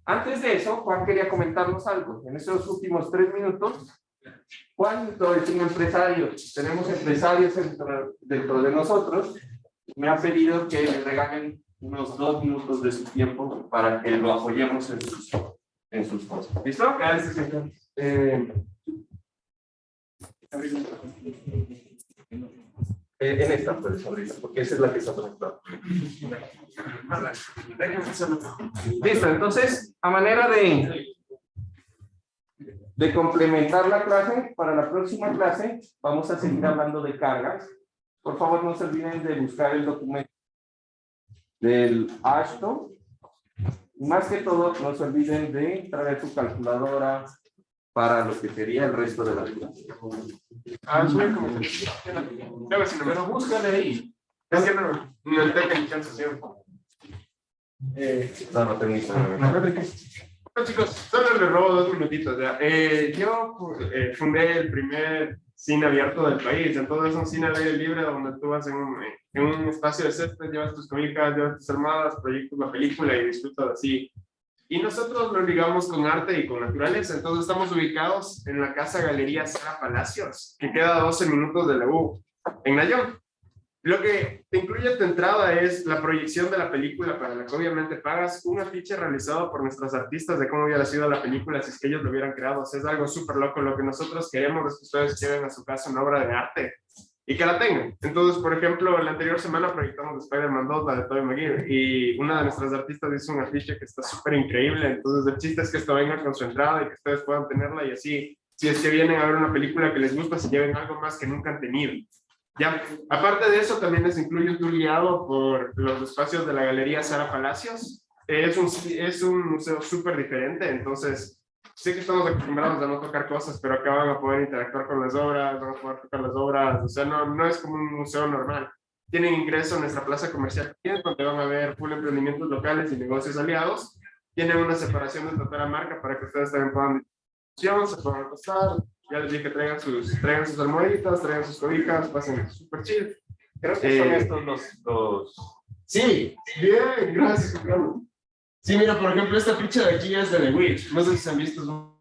Antes de eso, Juan quería comentarnos algo. En esos últimos 3 minutos, Juan es un empresario. Tenemos empresarios dentro de nosotros. Me ha pedido que le regalen unos 2 minutos de su tiempo para que lo apoyemos en sus cosas. ¿Listo? Gracias. En esta puedes abrirla, porque esa es la que está conectada. Listo, entonces, a manera de complementar la clase, para la próxima clase vamos a seguir hablando de cargas. Por favor, no se olviden de buscar el documento del AASHTO. Más que todo, no se olviden de traer su calculadora para lo que sería el resto de la clase. Pero búscale ahí. Es que no el técnico, No tengo. Bueno, chicos, solo les robo 2 minutitos. ¿Ya? Yo fundé el primer cine abierto del país. Entonces es un cine al aire libre donde tú vas en un espacio de césped, llevas tus cobijas, llevas tus almohadas, proyectas la película y disfrutas así. Y nosotros lo ligamos con arte y con naturaleza. Entonces estamos ubicados en la Casa Galería Sara Palacios, que queda a 12 minutos de la U, en Nayón. Lo que te incluye tu entrada es la proyección de la película, para la que obviamente pagas, un afiche realizado por nuestros artistas de cómo hubiera sido la película si es que ellos lo hubieran creado. O sea, es algo súper loco. Lo que nosotros queremos es que ustedes lleven a su casa una obra de arte y que la tengan. Entonces, por ejemplo, la anterior semana proyectamos Spider-Man 2, la de Tobey Maguire, y una de nuestras artistas hizo un afiche que está súper increíble. Entonces, el chiste es que esto venga con su entrada y que ustedes puedan tenerla, y así, si es que vienen a ver una película que les gusta, se lleven algo más que nunca han tenido. Ya, aparte de eso, también les incluye un tour guiado por los espacios de la Galería Sara Palacios. Es un museo súper diferente, entonces sé que estamos acostumbrados a no tocar cosas, pero acá van a poder interactuar con las obras, van a poder tocar las obras, o sea, no es como un museo normal. Tienen ingreso en nuestra plaza comercial, donde van a ver full emprendimientos locales y negocios aliados. Tienen una separación de total marca para que ustedes también puedan se puedan acostar. Ya les dije que traigan sus almohaditas, traigan sus cobijas, pasen súper chill. Creo que son estos los... Sí, bien, gracias, Carlos. Sí, mira, por ejemplo, esta ficha de aquí es de The Witch. No sé si se han visto.